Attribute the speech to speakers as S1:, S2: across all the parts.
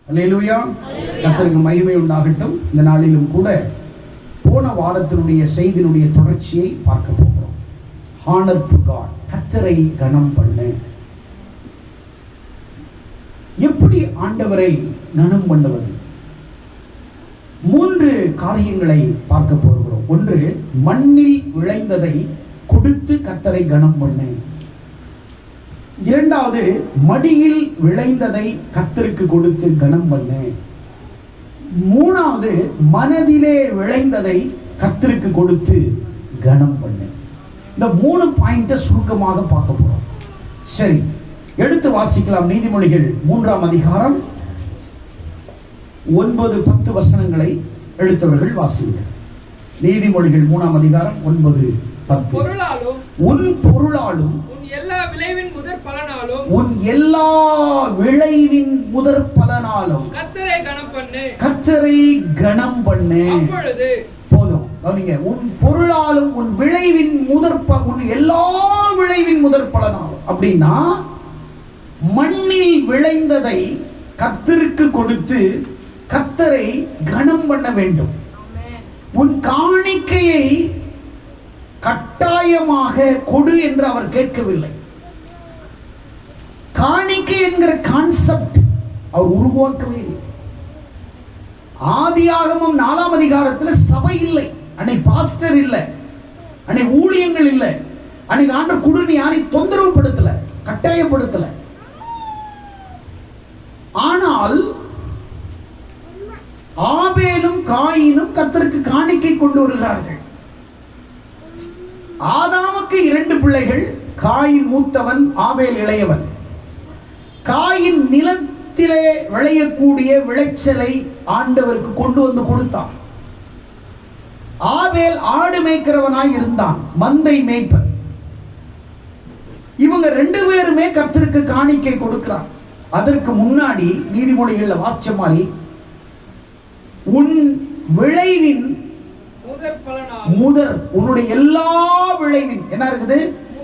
S1: அல்லேலூயா. கர்த்தருக்கு மகிமை உண்டாகட்டும். இந்த நாளிலும் கூட போன வாரத்தினுடைய செய்தியினுடைய தொடர்ச்சியை பார்க்க போகிறோம். ஹானர் டு காட், கர்த்தரை கனம் பண்ணு. எப்படி ஆண்டவரை கனம் பண்ணுவது? 3 காரியங்களை பார்க்க போகிறோம். ஒன்று, மண்ணில் விளைந்ததை கொடுத்து கர்த்தரை கனம் பண்ணு. இரண்டாவது, மடியில் விளைந்ததை கர்த்தருக்கு கொடுத்து கனம் பண்ணு. மூணாவது, மனதிலே விளைந்ததை கர்த்தருக்கு கொடுத்து கனம் பண்ணு. இந்த 3 பாயிண்ட சுருக்கமாக பார்க்க போறோம். சரி, எடுத்து வாசிக்கலாம். நீதிமொழிகள் 3ஆம் அதிகாரம் 9-10 வசனங்களை எடுத்தவர்கள் வாசிங்க. நீதிமொழிகள் 3ஆம் அதிகாரம் 9-10. உன் பொருளாலும் உன் எல்லா விளைவின் முதற் பலனாலும் கர்த்தரை கனம் பண்ணு. போதும், கவனிங்க. உன் பொருளாலும் உன் விளைவின் உன் எல்லா விளைவின் முதற் பலனாலும் அப்படின்னா, மண்ணில் விளைந்ததை கர்த்தருக்கு கொடுத்து கர்த்தரை கனம் பண்ண வேண்டும். உன் காணிக்கையை கட்டாயமாக கொடு என்று அவர் கேட்கவில்லை. காணிக்கை என்கிற கான்செப்ட் அவர் உருவாக்கவே இல்லை. ஆதியாகமம் 4ஆம் அதிகாரத்தில் சபை இல்லை, அன்னை பாஸ்டர் இல்லை, அன்னை ஊழியங்கள் இல்லை, அன்னைக்கு ஆண்டவர் குடுன்னு யாரையும் தொந்தரவு படுத்தல, கட்டாயப்படுத்தல. ஆனால் ஆபேலும் காயினும் கர்த்தருக்கு காணிக்கை கொண்டு வருகிறார்கள். ஆதாமுக்கு 2 பிள்ளைகள். காயின் மூத்தவன், ஆபேல் இளையவன். காயின் நிலத்திலே விளையக்கூடிய விளைச்சலை ஆண்டவருக்கு கொண்டு வந்து கொடுத்தான். ஆபேல் ஆடு மேய்க்கிறவனாய் இருந்தான், மந்தை மேய்ப்பன். இவங்க 2 பேருமே கர்த்தருக்கு காணிக்கை கொடுக்கிறார். அதற்கு முன்னாடி நீதிமொழிகளில் வாசிச்ச மாதிரி, உன் விளைவின் உன்னுடைய எல்லா விளைவின் என்ன இருக்குது?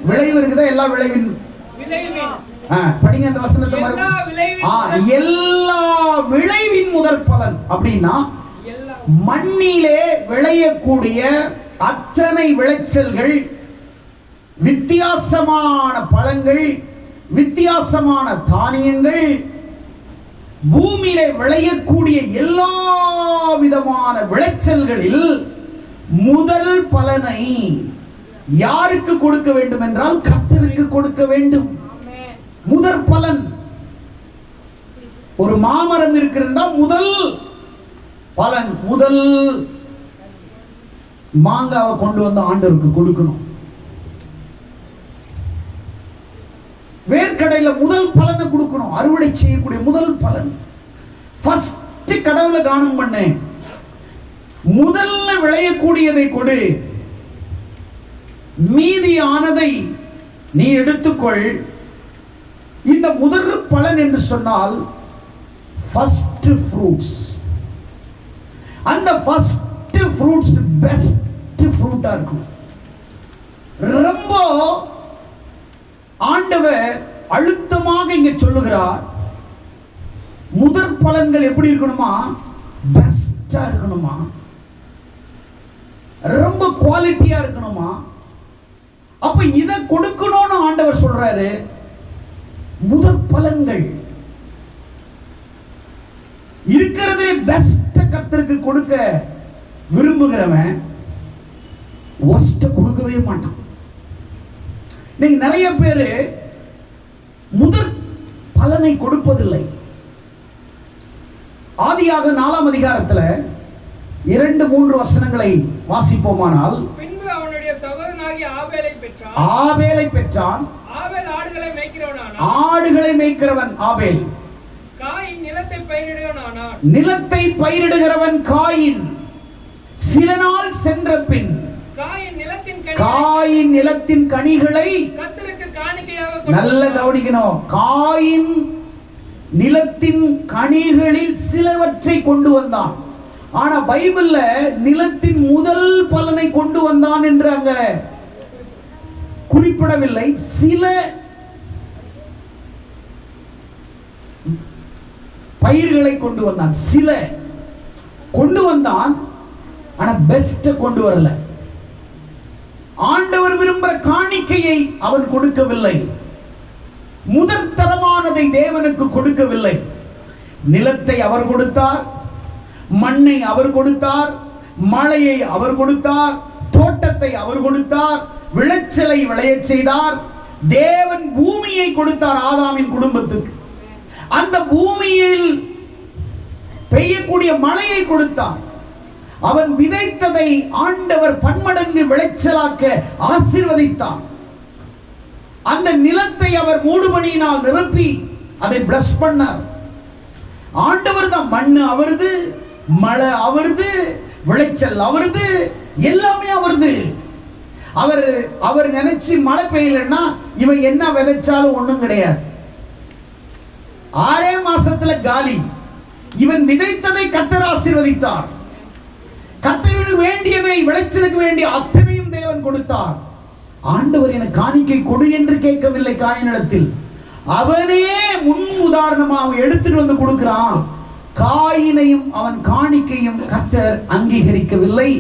S1: விளைவு இருக்குதா? எல்லா விளைவின் படிங்க அந்த வசனத்தை. எல்லா விளைவின் முதற் பலன் அப்படின்னா, மண்ணிலே விளையக்கூடிய அத்தனை விளைச்சல்கள், வித்தியாசமான பழங்கள், வித்தியாசமான தானியங்கள், பூமியிலே விளையக்கூடிய எல்லா விதமான விளைச்சல்களில் முதல் பலனை யாருக்கு கொடுக்க வேண்டும் என்றால் கர்த்தருக்கு கொடுக்க வேண்டும். முதற் பலன். ஒரு மாமரம் இருக்கிறதா, முதல் பலன், முதல் மாங்காவை கொண்டு வந்து ஆண்டவருக்கு கொடுக்கணும். வேர்க்கடையில முதல் பலனை கொடுக்கணும், அறுவடை செய்யக்கூடிய முதல் பலன். ஃபர்ஸ்ட் கடவுளை கானம் பண்ணு, முதல்ல விளையக்கூடியதை கொடு, மீதியானதை நீ எடுத்துக்கொள். இந்த முதல் பலன் என்று சொன்னால் ஃபர்ஸ்ட் ஃப்ரூட்ஸ். அந்த ஃபர்ஸ்ட் ஃப்ரூட்ஸ் பெஸ்ட் ஃப்ரூட்டா இருக்கும். ரொம்ப ஆண்டவர் அழுத்தமாக இங்க சொல்லுகிறார், முதற் பலன்கள் எப்படி இருக்கணுமா? பெஸ்டா இருக்கணுமா, ரொம்ப குவாலிட்டியா இருக்கணுமா. அப்ப இதை கொடுக்கணும்னு ஆண்டவர் சொல்றாரு. முதற் பலன்கள் இருக்கிறதே பெஸ்ட் கர்த்தருக்கு கொடுக்க விரும்புகிறவன் ஒஸ்ட் கொடுக்கவே மாட்டான். நீங்க நிறைய பேரு முதற் பலனை கொடுப்பதில்லை. ஆதியாக 4ஆம் அதிகாரத்தில் 2-3 வசனங்களை வாசிப்போமானால்,
S2: பின்பு அவனுடைய சகோதரனாகிய
S1: ஆபேலை பெற்றான்.
S2: ஆபேல்
S1: ஆடுகளை மேய்க்கிறவன் ஆபேல்.
S2: காயின்
S1: நிலத்தை பயிரிடுகிறவன் காயின். சில நாள் சென்ற பின் காயின் நிலத்தின் கனிகளை
S2: கர்த்தருக்கு காணிக்கையாக,
S1: நல்ல கவனிக்கணும், காயின் நிலத்தின் கனிகளில் சிலவற்றை கொண்டு வந்தான். ஆனா பைபிள்ல நிலத்தின் முதல் பலனை கொண்டு வந்தான் என்று அங்க குறிப்பிடவில்லை. சில பயிர்களை கொண்டு வந்தான், சில கொண்டு வந்தான், ஆனா பெஸ்ட் கொண்டு வரல. ஆண்டவர் விரும்புகிற காணிக்கையை அவன் கொடுக்கவில்லை. முதற்தரமானதை தேவனுக்கு கொடுக்கவில்லை. நிலத்தை அவர் கொடுத்தார், மண்ணை அவர் கொடுத்தார், மழையை அவர் கொடுத்தார், தோட்டத்தை அவர் கொடுத்தார், விளைச்சலை விளையச் செய்தார். தேவன் பூமியை கொடுத்தார் ஆதாமின் குடும்பத்துக்கு. அந்த பூமியில் பெய்யக்கூடிய மழையை கொடுத்தார். அவன் விதைத்ததை ஆண்டவர் பன்மடங்கு விளைச்சலாக்க ஆசீர்வதித்தார். அந்த நிலத்தை அவர் மூடுபனியினால் நிரப்பி அதை பிளஸ் பண்ணார். ஆண்டவர் தான், மண்ணு அவரது, மழை அவரது, விளைச்சல் அவரது, எல்லாமே அவரது. அவர் நினைச்சு மழை பெய்யலன்னா இவன் என்ன விதைச்சாலும் ஒண்ணும் கிடையாது. 6 மாசத்துல காலி. இவன் விதைத்ததை கர்த்தர் ஆசீர்வதித்தார். கர்த்தருக்கு வேண்டியதை, விளைச்சலுக்கு வேண்டிய அத்தனையும் தேவன் கொடுத்தார். ஆண்டவர் எனக்கு காணிக்கை கொடு என்று கேட்கவில்லை காயினிடத்தில். அவனே முன் உதாரணமாக எடுத்துட்டு வந்து கொடுக்கிறான். காயினையும் அவன் காணிக்கையும் கர்த்தர் அங்கீகரிக்கவில்லை.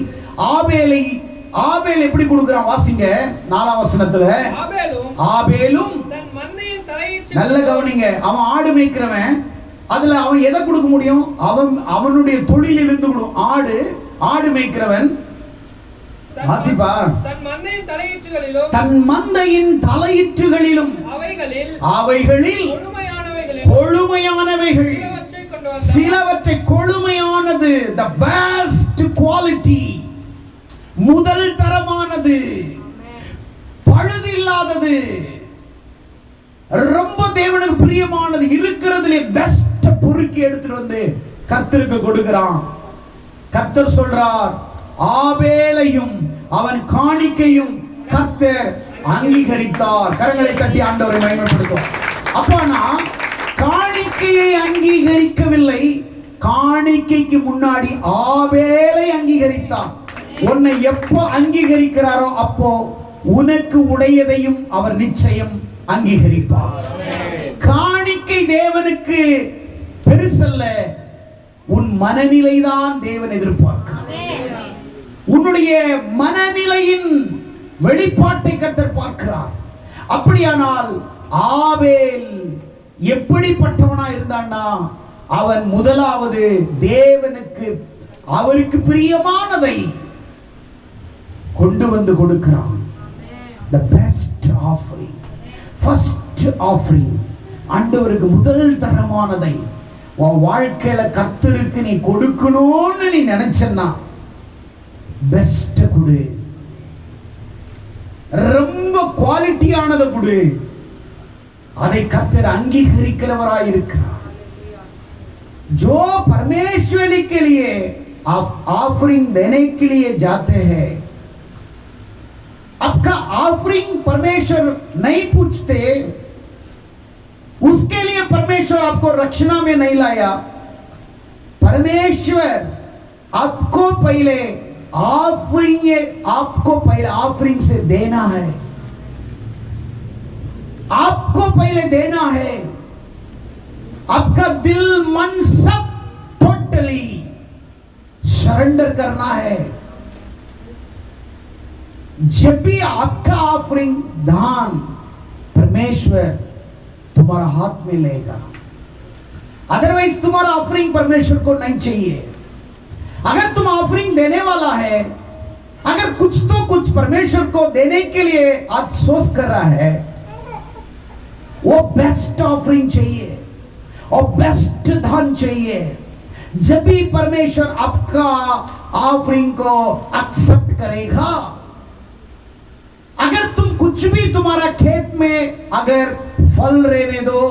S1: ஆபேல் எப்படி கொடுக்கிறான் வாசிங்க 4ஆம் வசனத்துல. ஆபேலும் நல்ல கவனிங்க, அவன் ஆடு மேய்க்கிறவன். அதுல அவன் எதை கொடுக்க முடியும்? அவனுடைய தொழிலிருந்து கொடுக்கும். ஆடு மேய்க்கிறவன் வாசிப்பா, தன் மந்தையின் தலையீற்றுகளிலும் அவைகளில் கொழுமையானவைகள் சிலவற்றை, கொழுமையானது, the best quality, முதல் தரமானது, பழுதில்லாதது, ரொம்ப தேவனுக்கு பிரியமானது, இருக்கிறதுலே பெஸ்ட் பொறுக்கி எடுத்துட்டு வந்து கர்த்தருக்கு கொடுக்கிறான். கர்த்தர் சொல்றார், ஆபேலையும் அவன் காணிக்கையும் கர்த்தர் அங்கீகரித்தார். கரங்களை தட்டி ஆண்டவரை மகிமைப்படுத்தும். அப்பனா காணிக்கையை அங்கீகரிக்கவில்லை, காணிக்கைக்கு முன்னாடி ஆபேலை அங்கீகரித்தார். உன்னை எப்போ அங்கீகரிக்கிறாரோ அப்போ உனக்கு உடையதையும் அவர் நிச்சயம் அங்கீகரிப்பார். காணிக்கை தேவனுக்கு பெருசல்ல, உன் மனநிலைதான் தேவன் எதிர்பார்க்கிறார். உன்னுடைய மனநிலையின் வெளிப்பாட்டை கர்த்தர் பார்க்கிறார். அப்படியானால் ஆபேல் எப்படிப்பட்டவனா இருந்தான்னா, அவன் முதலாவது தேவனுக்கு அவருக்கு பிரியமானதை கொண்டு வந்து கொடுக்கிறான். the best offering, first offering, ஆண்டவருக்கு முதல் தரமானதை உன் வாழ்க்கையில கர்த்தருக்கு நீ கொடுக்கணும்னு நீ நினைச்சன்னா பெஸ்ட் கொடு, ரொம்ப குவாலிட்டியானதை கொடு. அதை கர்த்தர் அங்கீகரிக்கிறவராய் இருக்கிறார். जो परमेश्वर के लिए आप ऑफरिंग देने के लिए जाते हैं, आपका ऑफरिंग परमेश्वर नहीं पूछते, उसके लिए परमेश्वर आपको रक्षणा में नहीं लाया. परमेश्वर आपको पहले ऑफरिंग से देना है, आपको पहले देना है. आपका दिल मन सब टोटली सरेंडर करना है. जब भी आपका ऑफरिंग दान परमेश्वर तुम्हारा हाथ में लेगा, अदरवाइज तुम्हारा ऑफरिंग परमेश्वर को नहीं चाहिए. अगर तुम ऑफरिंग देने वाला है, अगर कुछ तो कुछ परमेश्वर को देने के लिए आज सोच कर रहा है, वो बेस्ट ऑफरिंग चाहिए और बेस्ट धन चाहिए. जब भी परमेश्वर आपका ऑफरिंग को एक्सेप्ट करेगा. अगर तुम कुछ भी तुम्हारा खेत में अगर फल रहने दो,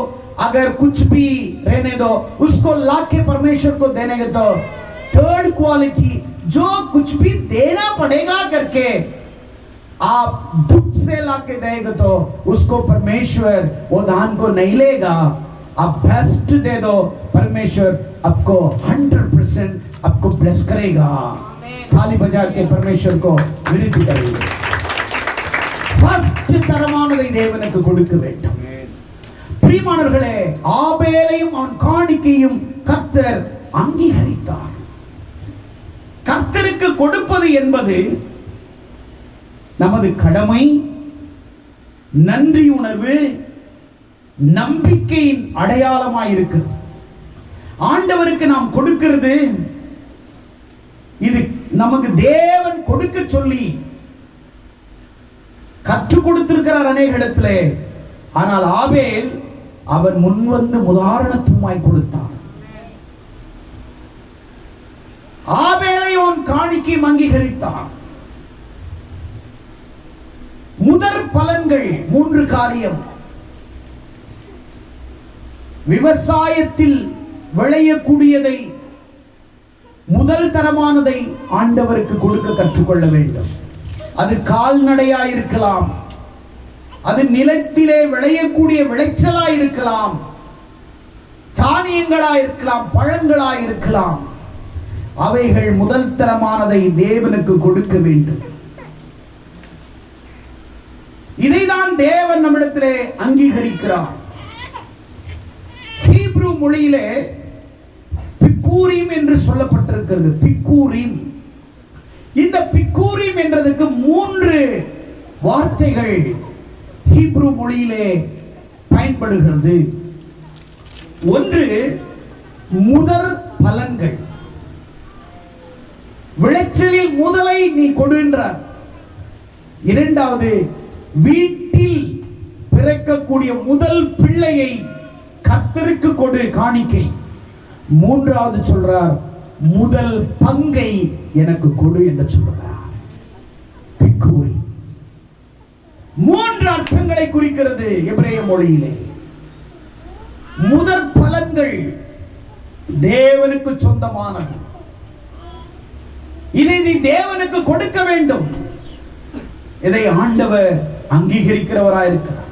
S1: अगर कुछ भी रहने दो, उसको लाके परमेश्वर को देने के तो थर्ड क्वालिटी जो कुछ भी देना पड़ेगा करके आप दुख से लाके देंगे तो उसको परमेश्वर वो दान को नहीं लेगा. आप बेस्ट दे दो, परमेश्वर आपको 100% आपको ब्लेस करेगा. थाली बजा के परमेश्वर को विनती करेंगे. फर्स्ट தரமானதை தேவனுக்கு கொடுக்க வேண்டும். பிரியமானவர்களே, ஆபேலையும் அவன் காணிக்கையும் கர்த்தர் அங்கீகரித்தார். கர்த்தருக்கு கொடுப்பது என்பது நமது கடமை, நன்றி உணர்வு, நம்பிக்கையின் அடையாளமாய் இருக்கு. ஆண்டவருக்கு நாம் கொடுக்கிறது இது நமக்கு தேவன் கொடுக்க சொல்லி கற்றுக் கொடுத்திருக்கிறார் அநேக இடத்திலே. ஆனால் ஆபேல் அவன் முன்வந்து உதாரணத்துமாய் கொடுத்தான். ஆபேலை அவன் காணிக்கை அங்கீகரித்தான். முதற் பலன்கள் 3 காரியம். விவசாயத்தில் விளையக்கூடியதை, முதல் தரமானதை ஆண்டவருக்கு கொடுக்க கற்றுக்கொள்ள வேண்டும். அது கால்நடையா இருக்கலாம், அது நிலத்திலே விளையக்கூடிய விளைச்சலா இருக்கலாம், தானியங்களா இருக்கலாம், பழங்களா இருக்கலாம். அவைகள் முதல் தரமானதை தேவனுக்கு கொடுக்க வேண்டும். இதைதான் தேவன் நம்மிடத்திலே அங்கீகரிக்கிறார். ஹீப்ரு மொழியிலே பிக்கூரீம் என்று சொல்லப்பட்டிருக்கிறது. பிக்கூரீம், இந்த பிக்கூரீம் என்றதுக்கு 3 வார்த்தைகள் ஹீப்ரு மொழியிலே பயன்படுகிறது. ஒன்று முதற் பலன்கள், விளைச்சலில் முதலை நீ கொடுன்றார். இரண்டாவது, வீட்டில் பிறக்கக்கூடிய முதல் பிள்ளையை கர்த்தருக்கு கொடு காணிக்கை. மூன்றாவது சொல்றார், முதல் பங்கை எனக்கு கொடு என்று சொல்றார். பிக்கூரி 3 அர்த்தங்களை குறிக்கிறது எபிரேய மொழியிலே. முதற் பலன்கள் தேவனுக்கு சொந்தமானது. இதை நீ தேவனுக்கு கொடுக்க வேண்டும். இதை ஆண்டவர் அங்கீகரிக்கிறவராய் இருக்கிறார்.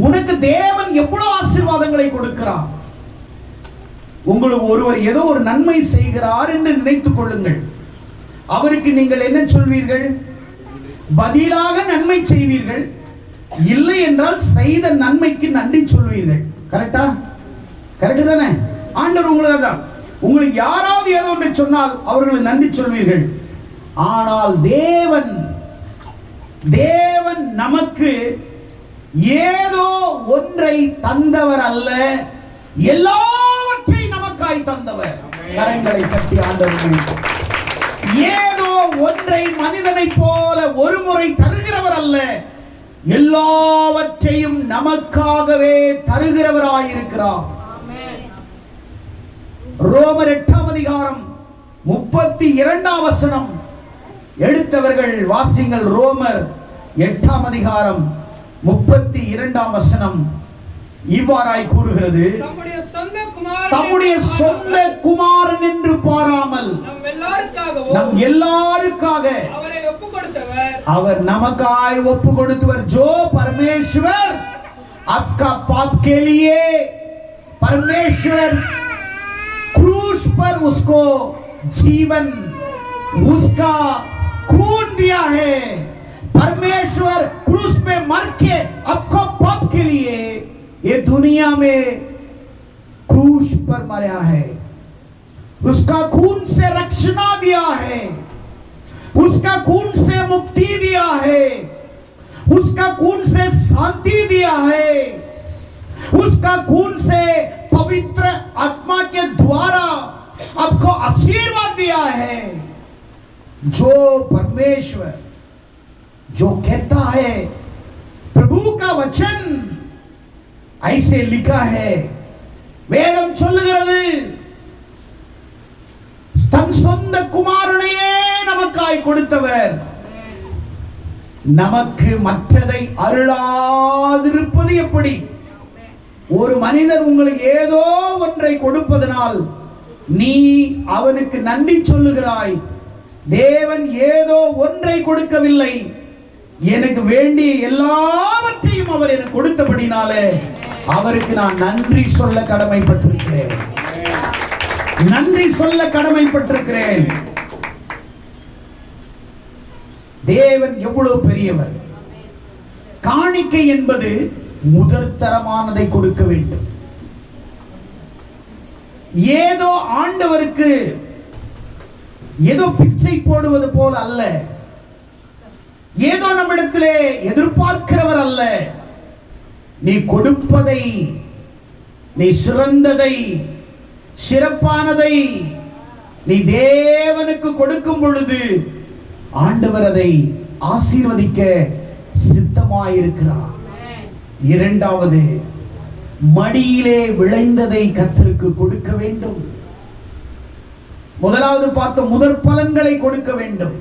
S1: உனக்கு தேவன் எவ்வளவு ஆசீர்வாதங்களை கொடுக்கிறார். உங்களுக்கு ஒருவர் ஏதோ ஒரு நன்மை செய்கிறார் என்று நினைத்துக் கொள்ளுங்கள். அவருக்கு நீங்கள் என்ன சொல்வீர்கள்? பதிலாக நன்மை செய்வீர்கள். இல்லை என்றால் செய்த நன்மைக்கு நன்றி சொல்வீர்கள். கரெக்டா? கரெக்ட் தானே? ஆண்டவர் உங்களுக்கு யாராவது ஏதோ ஒன்று சொன்னால் அவர்களுக்கு நன்றி சொல்வீர்கள். ஆனால் தேவன் நமக்கு ஏதோ ஒன்றை தந்தவர் அல்ல, எல்லாவற்றையும் நமக்காய் தந்தவர். கரங்களை தட்டி ஆண்டவரே, ஏதோ ஒன்றை மனிதனை போல ஒரு முறை தருகிறவர் அல்ல, எல்லாவற்றையும் நமக்காகவே தருகிறவராயிருக்கிறார். ரோமர் 8ஆம் அதிகாரம் 32ஆம் வசனம் எடுத்தவர்கள் வாசிங்கள். ரோமர் 8ஆம் அதிகாரம் 32ஆம் வசனம் இவ்வாறாய் கூறுகிறது, தம்முடைய சொந்த குமாரன் என்று பாராமல் நம் எல்லாருக்காக அவர் நமக்காய் ஒப்பு கொடுத்தவர். जो परमेश्वर आपका पाप के लिए परमेश्वर क्रूस पर उसको जीवन, उसका खून दिया है. परमेश्वर क्रूस पे मर के आपको पाप के लिए ये दुनिया में क्रूस पर मरा है. उसका खून से रक्षणा दिया है, उसका खून से मुक्ति दिया है, उसका खून से शांति दिया है, उसका खून से पवित्र आत्मा के द्वारा आपको आशीर्वाद दिया है. जो परमेश्वर जो कहता है, प्रभु का वचन ऐसे लिखा है, வேதம் சொல்லுகிறது, தன் சொந்த குமாரனையே நமக்காய் கொடுத்தவர் நமக்கு மற்றதை அருளாதிருப்பது எப்படி? ஒரு மனிதன் உங்களுக்கு ஏதோ ஒன்றை கொடுப்பதனால் நீ அவனுக்கு நன்றி சொல்லுகிறாய். தேவன் ஏதோ ஒன்றை கொடுக்கவில்லை, எனக்கு வேண்டிய எல்லாவற்றையும் அவர் எனக்கு கொடுத்தபடினாலே அவருக்கு நான் நன்றி சொல்ல கடமைப்பட்டிருக்கிறேன். நன்றி சொல்ல கடமைப்பட்டிருக்கிறேன். தேவன் எவ்வளவு பெரியவர். காணிக்கை என்பது முதற்தரமானதை கொடுக்க வேண்டும். ஏதோ ஆண்டவருக்கு ஏதோ பிச்சை போடுவது போல அல்ல, ஏதோ நம்மிடத்திலே எதிர்பார்க்கிறவர் அல்ல. நீ கொடுப்பதை, நீ சிறந்ததை, சிறப்பானதை நீ தேவனுக்கு கொடுக்கும் பொழுது ஆண்டவர் அதை ஆசீர்வதிக்க சித்தமாயிருக்கிறார். இரண்டாவது, மடியிலே விளைந்ததை கர்த்தருக்கு கொடுக்க வேண்டும். முதலாவது பார்த்த முதற் பலன்களை கொடுக்க வேண்டும்.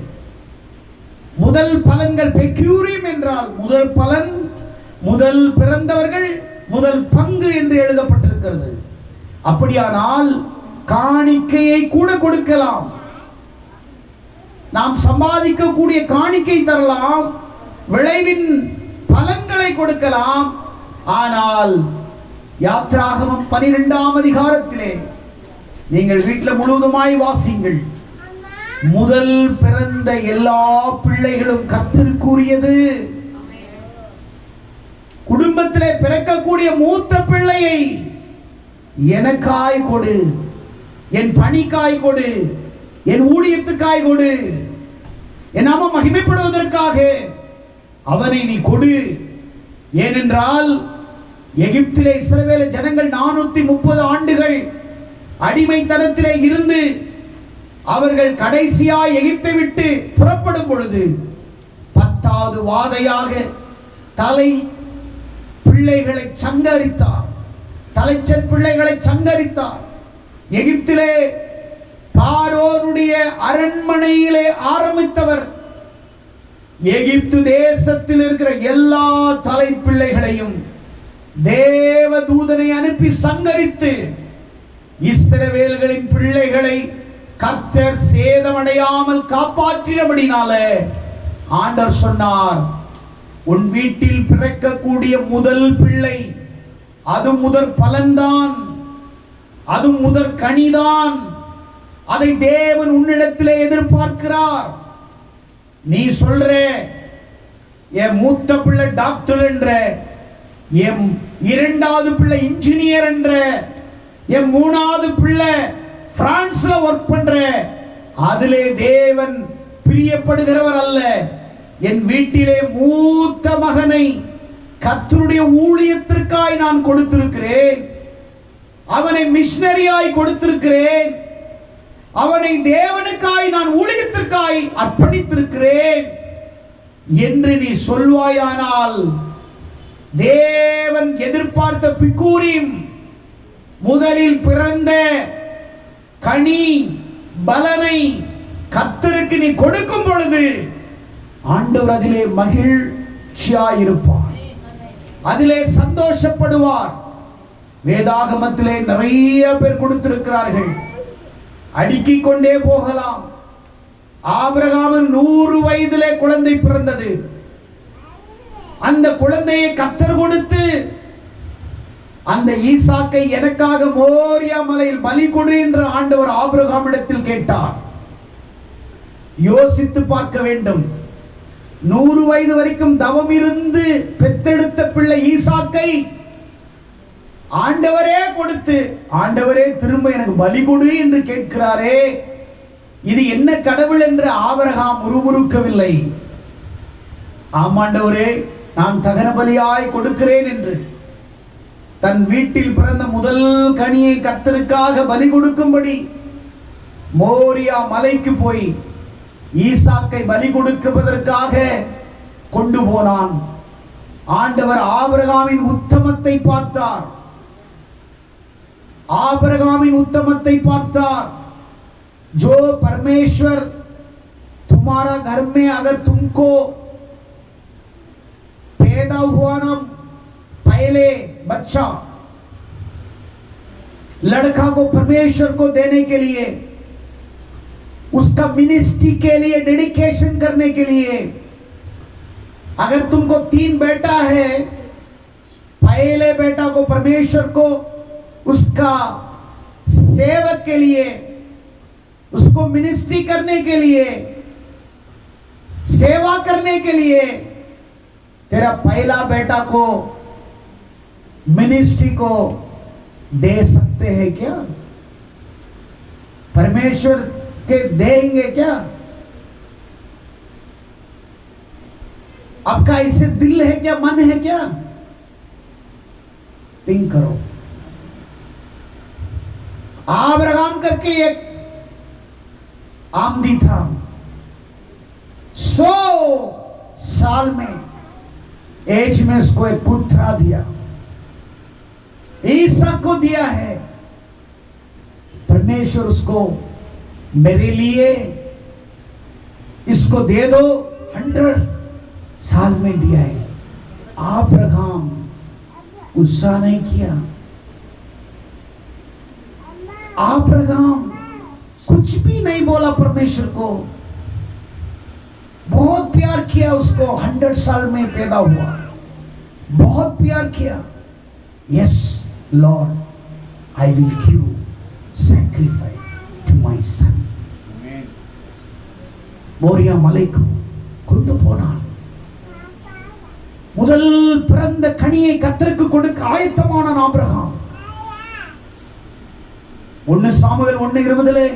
S1: முதல் பலன்கள் பெக்யூரியம் என்றால் முதல் பலன், முதல் பிறந்தவர்கள், முதல் பங்கு என்று எழுதப்பட்டிருக்கிறது. அப்படியானால் காணிக்கையை கூட கொடுக்கலாம். நாம் சம்பாதிக்கக்கூடிய காணிக்கை தரலாம், விளைவின் பலன்களை கொடுக்கலாம். ஆனால் யாத்ராகமம் 12ஆம் அதிகாரத்திலே நீங்கள் வீட்டில் முழுவதுமாய் வாசிங்கள். முதல் பிறந்த எல்லா பிள்ளைகளும் கர்த்தருக்குரியது. குடும்பத்திலே பிறக்கக்கூடிய மூத்த பிள்ளையை எனக்காய் கொடு, என் பணிக்காய் கொடு, என் ஊழியத்துக்காய் கொடு, என் நாம மகிமைப்படுவதற்காக அவனை நீ கொடு. ஏனென்றால் எகிப்திலே இஸ்ரவேல் ஜனங்கள் 430 ஆண்டுகள் அடிமைத்தனத்திலே இருந்து அவர்கள் கடைசியாய் எகிப்தை விட்டு புறப்படும் பொழுது 10வது வாதையாக தலை பிள்ளைகளை சங்கரித்தார், தலைச்சன் பிள்ளைகளை சங்கரித்தார். எகிப்திலே பார்வோனுடைய அரண்மனையிலே ஆரம்பித்தவர் எகிப்து தேசத்தில் இருக்கிற எல்லா தலை பிள்ளைகளையும் தேவ தூதனை அனுப்பி சங்கரித்து இஸ்ரவேல்களின் பிள்ளைகளை கர்த்தர் சேதமடையாமல் காப்பாற்றினபடினாலே ஆண்டவர் சொன்னார், உன் வீட்டில் பிறக்கக்கூடிய முதல் பிள்ளை அது முதற் பலன்தான், அது முதற் கனிதான். அதை தேவன் உன்னிடத்திலே எதிர்பார்க்கிறார். நீ சொல்ற என் மூத்த பிள்ளை டாக்டர் என்ற, என் இரண்டாவது பிள்ளை இன்ஜினியர் என்ற, என் மூணாவது பிள்ளை பிரான்ஸ்ல ஒர்க் பண்ற, அதிலே தேவன் பிரியப்படுகிறவர் அல்ல. என் வீட்டிலே மூத்த மகனை கர்த்தருடைய ஊழியத்திற்காய் நான் கொடுத்திருக்கிறேன், அவனை மிஷனரியாய் கொடுத்திருக்கிறேன், அவனை தேவனுக்காய் நான் ஊழியத்திற்காய் அர்ப்பணித்திருக்கிறேன் என்று நீ சொல்வாயானால் தேவன் எதிர்பார்த்த பிக்கூரிம் முதலில் பிறந்த கனி பலனை கர்த்தருக்கு நீ கொடுக்கும் பொழுது ஆண்டவர் அதிலே மகிழ்ச்சியாயிருப்பார், அதிலே சந்தோஷப்படுவார். வேதாகமத்திலே நிறைய பேர் கொடுத்திருக்கிறார்கள், அடுக்கிக் கொண்டே போகலாம். ஆபிரகாமின் 100 வயதிலே குழந்தை பிறந்தது. அந்த குழந்தையை கர்த்தர் கொடுத்து அந்த ஈசாக்கை எனக்காக மோரியா மலையில் பலி கொடு என்று ஆண்டவர் ஆபிரகாமிடத்தில் கேட்டார். யோசித்து பார்க்க வேண்டும். 100 வயது வரைக்கும் தவம் இருந்து பெத்தெடுத்த பிள்ளை ஈசாக்கை ஆண்டவரே கொடுத்து, ஆண்டவரே திரும்ப எனக்கு பலி கொடு என்று கேட்கிறாரே, இது என்ன கடவுள் என்று ஆபிரகாம் முறுமுறுக்கவில்லை. ஆமாண்டவரே, நான் தகன பலியாய் கொடுக்கிறேன் என்று தன் வீட்டில் பிறந்த முதல் கனியை கர்த்தருக்காக பலி கொடுக்கும்படி மோரியா மலைக்கு போய் ஈசாக்கை பலி கொடுப்பதற்காக கொண்டு போனான். ஆண்டவர் ஆபிரகாமின் உத்தமத்தை பார்த்தார், ஆபிரகாமின் உத்தமத்தை பார்த்தார். जो परमेश्वर तुम्हारा घर में अगर तुमको पैदा हुआ ना पहले बच्चा, लड़का को परमेश्वर को देने के लिए, उसका मिनिस्ट्री के लिए डेडिकेशन करने के लिए, अगर तुमको 3 बेटा है, पहले बेटा को परमेश्वर को उसका सेवक के लिए, उसको मिनिस्ट्री करने के लिए, सेवा करने के लिए, तेरा पहला बेटा को मिनिस्ट्री को दे सकते हैं क्या? परमेश्वर के देंगे क्या? आपका ऐसे दिल है क्या, मन है क्या? थिंक करो। अब्राहम करके एक आमदी था, 100 साल में एज में उसको एक पुत्र दिया, ईसा को दिया है। परमेश्वर उसको मेरे लिए इसको दे दो, 100 साल में दिया है। अब्राहम गुस्सा नहीं किया, अब्राहम कुछ भी नहीं बोला परमेश्वर को, बहुत प्यार किया उसको। 100 साल में पैदा हुआ, बहुत प्यार किया। Yes Lord, I will give sacrifice to my son. Moriah மலைக்கு கொண்டு போனான். முதல் பிறந்த கனியை கர்த்தருக்கு கொடுக்க ஆயத்தமான ஆபிரகாம். 1 சாமுவேல் 1:20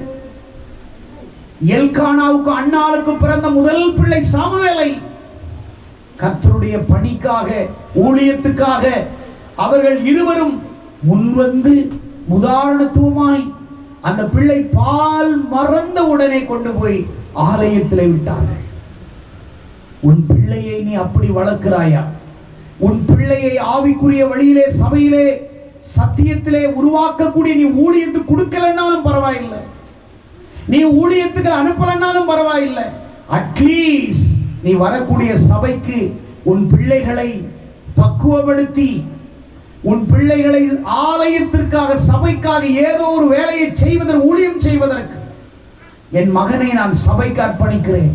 S1: எல்கானாவுக்கு அன்னாளுக்கு பிறந்த முதல் பிள்ளை சாமுவேலை கர்த்தருடைய பணிக்காக, ஊழியத்துக்காக அவர்கள் இருவரும் முன்வந்து உதாரணத்துவமாய் அந்த பிள்ளை பால் மறந்த உடனே கொண்டு போய் ஆலயத்தில் விட்டார்கள். உன் பிள்ளையை நீ அப்படி வளர்க்கிறாயா? உன் பிள்ளையை ஆவிக்குரிய வழியிலே, சபையிலே, சத்தியத்திலே உருவாக்கக்கூடிய நீ ஊழியத்துக்கு கொடுக்கலன்னாலும் பரவாயில்லை, நீ ஊழியத்துக்கு அனுப்பலன்னாலும் பரவாயில்லை, அட்லீஸ்ட் நீ வரக்கூடிய சபைக்கு உன் பிள்ளைகளை பக்குவப்படுத்தி, உன் பிள்ளைகளை ஆலயத்திற்காக, சபைக்காக ஏதோ ஒரு வேலையை செய்வதற்கு, ஊழியம் செய்வதற்கு, என் மகனை நான் சபைக்கு அர்ப்பணிக்கிறேன்,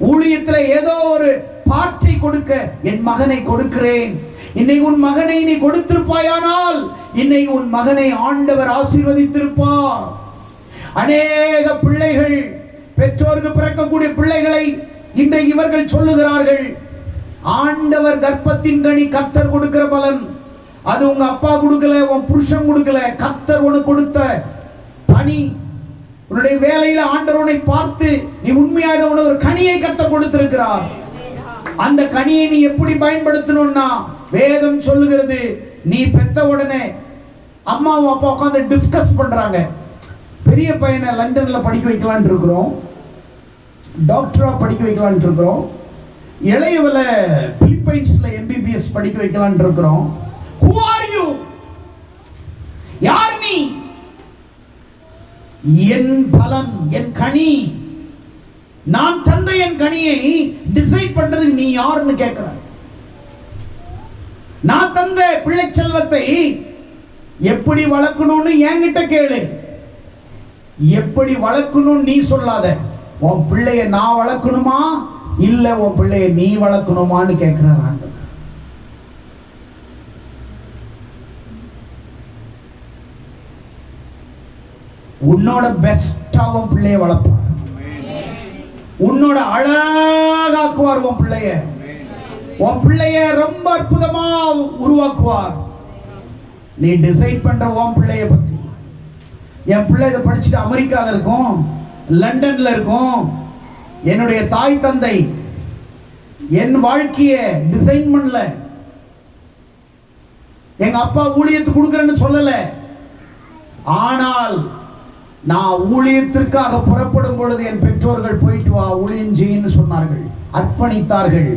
S1: ஊழியத்தில் ஏதோ ஒரு பாட்டை கொடுக்க என் மகனை கொடுக்கிறேன். இன்னைக்கு உன் மகனை நீ கொடுத்திருப்பாயானால் இன்னைக்கு உன் மகனை ஆண்டவர் ஆசீர்வதித்திருப்பார். அநேக பிள்ளைகள், பெற்றோருக்கு பிறக்கக்கூடிய பிள்ளைகளை இன்றைக்கு இவர்கள் சொல்லுகிறார்கள், ஆண்டவர் கர்ப்பத்தின் கனி கர்த்தர் கொடுக்கிற பலன், அது உங்க அப்பா கொடுக்கல, உன் புருஷன் கொடுக்கல, கர்த்தர் உனக்கு கொடுத்த பணி. உன்னுடைய வேலையில ஆண்டவர் உன்னை பார்த்து நீ உண்மையாக உனக்கு ஒரு கனியை கர்த்தர் கொடுத்திருக்கிறார். அந்த கனியை நீ எப்படி பயன்படுத்தணும்னா, வேதம் சொல்லுகிறது, நீ பெத்த உடனே அம்மாவும் அப்பா உட்கார்ந்து டிஸ்கஸ் பண்றாங்க. பெரிய பையனை லண்டன்ல படிக்க வைக்கலாம்னு இருக்கிறோம், டாக்டரா படிக்க வைக்கலாம்னு இருக்கிறோம், இளையவள பிலிப்பைன்ஸ்ல MBBS படிக்க வைக்கலாம்னு இருக்கிறோம். Who are you? யார் நீ? என் பலன், என் கனி, நான் தந்த என் கனியை டிசைட் பண்றது நீ யாருன்னு கேட்கிற. நான் தந்த பிள்ளை செல்வத்தை எப்படி வளர்க்கணும்னு என்கிட்ட கேளு. எப்படி வளர்க்கணும் நீ சொல்லாத. உன் பிள்ளைய நான் வளர்க்கணுமா இல்ல உன் பிள்ளைய நீ வளர்க்கணுமான்னு கேட்கிறார் ஆண்டவர். உன்னோட பெஸ்டா உன் பிள்ளைய வளர்ப்பார், உன்னோட அழகாக்குவார் உன் பிள்ளைய, உன் பிள்ளைய ரொம்ப அற்புதமா உருவாக்குவார். நீ டிசைட் பண்ற உன் பிள்ளைய பத்தி. என் பிள்ளை இதை படிச்சுட்டு அமெரிக்கால இருக்கும், லண்டன்ல இருக்கும். என்னுடைய தாய் தந்தை என் வாழ்க்கைய டிசைன் பண்ணல, எங்க அப்பா ஊழியத்துக்கு கொடுக்கறேன்னு சொல்லல. ஆனால் நான் ஊழியத்திற்காக புறப்படும் பொழுது என் பெற்றோர்கள் போயிட்டு வா ஊழியம் செய்யன்னு சொன்னார்கள், அர்ப்பணித்தார்கள்,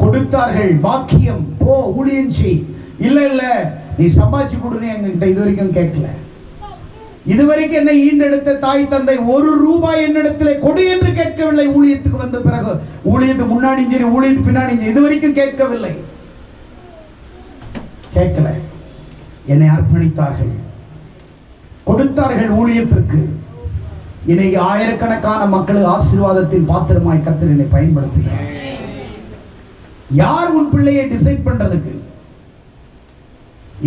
S1: கொடுத்தார்கள். பாக்கியம், போ ஊழியம் செய். இல்ல இல்ல நீ சம்பாதிச்சு கொடுன்னு எங்ககிட்ட இது வரைக்கும் கேட்கல. இதுவரைக்கும் என்னை ஈண்டெடுத்த தாய் தந்தை ₹1 என்னிடத்திலே கொடு என்று கேட்கவில்லை. ஊழியத்துக்கு வந்த பிறகு, ஊழியத்துக்கு முன்னாடியும் சரி ஊழியத்துக்கு பின்னாடியும் சரி, இதுவரைக்கும் கேட்கவில்லை, கேட்கல. என்னை அர்ப்பணித்தார்கள், கொடுத்தார்கள் ஊழியத்திற்கு. இன்னைக்கு ஆயிரக்கணக்கான மக்களுக்கு ஆசீர்வாதத்தின் பாத்திரமாய் கர்த்தர் என்னை பயன்படுத்துகிறார். யார் உன் பிள்ளையை டிசைட் பண்றதுக்கு?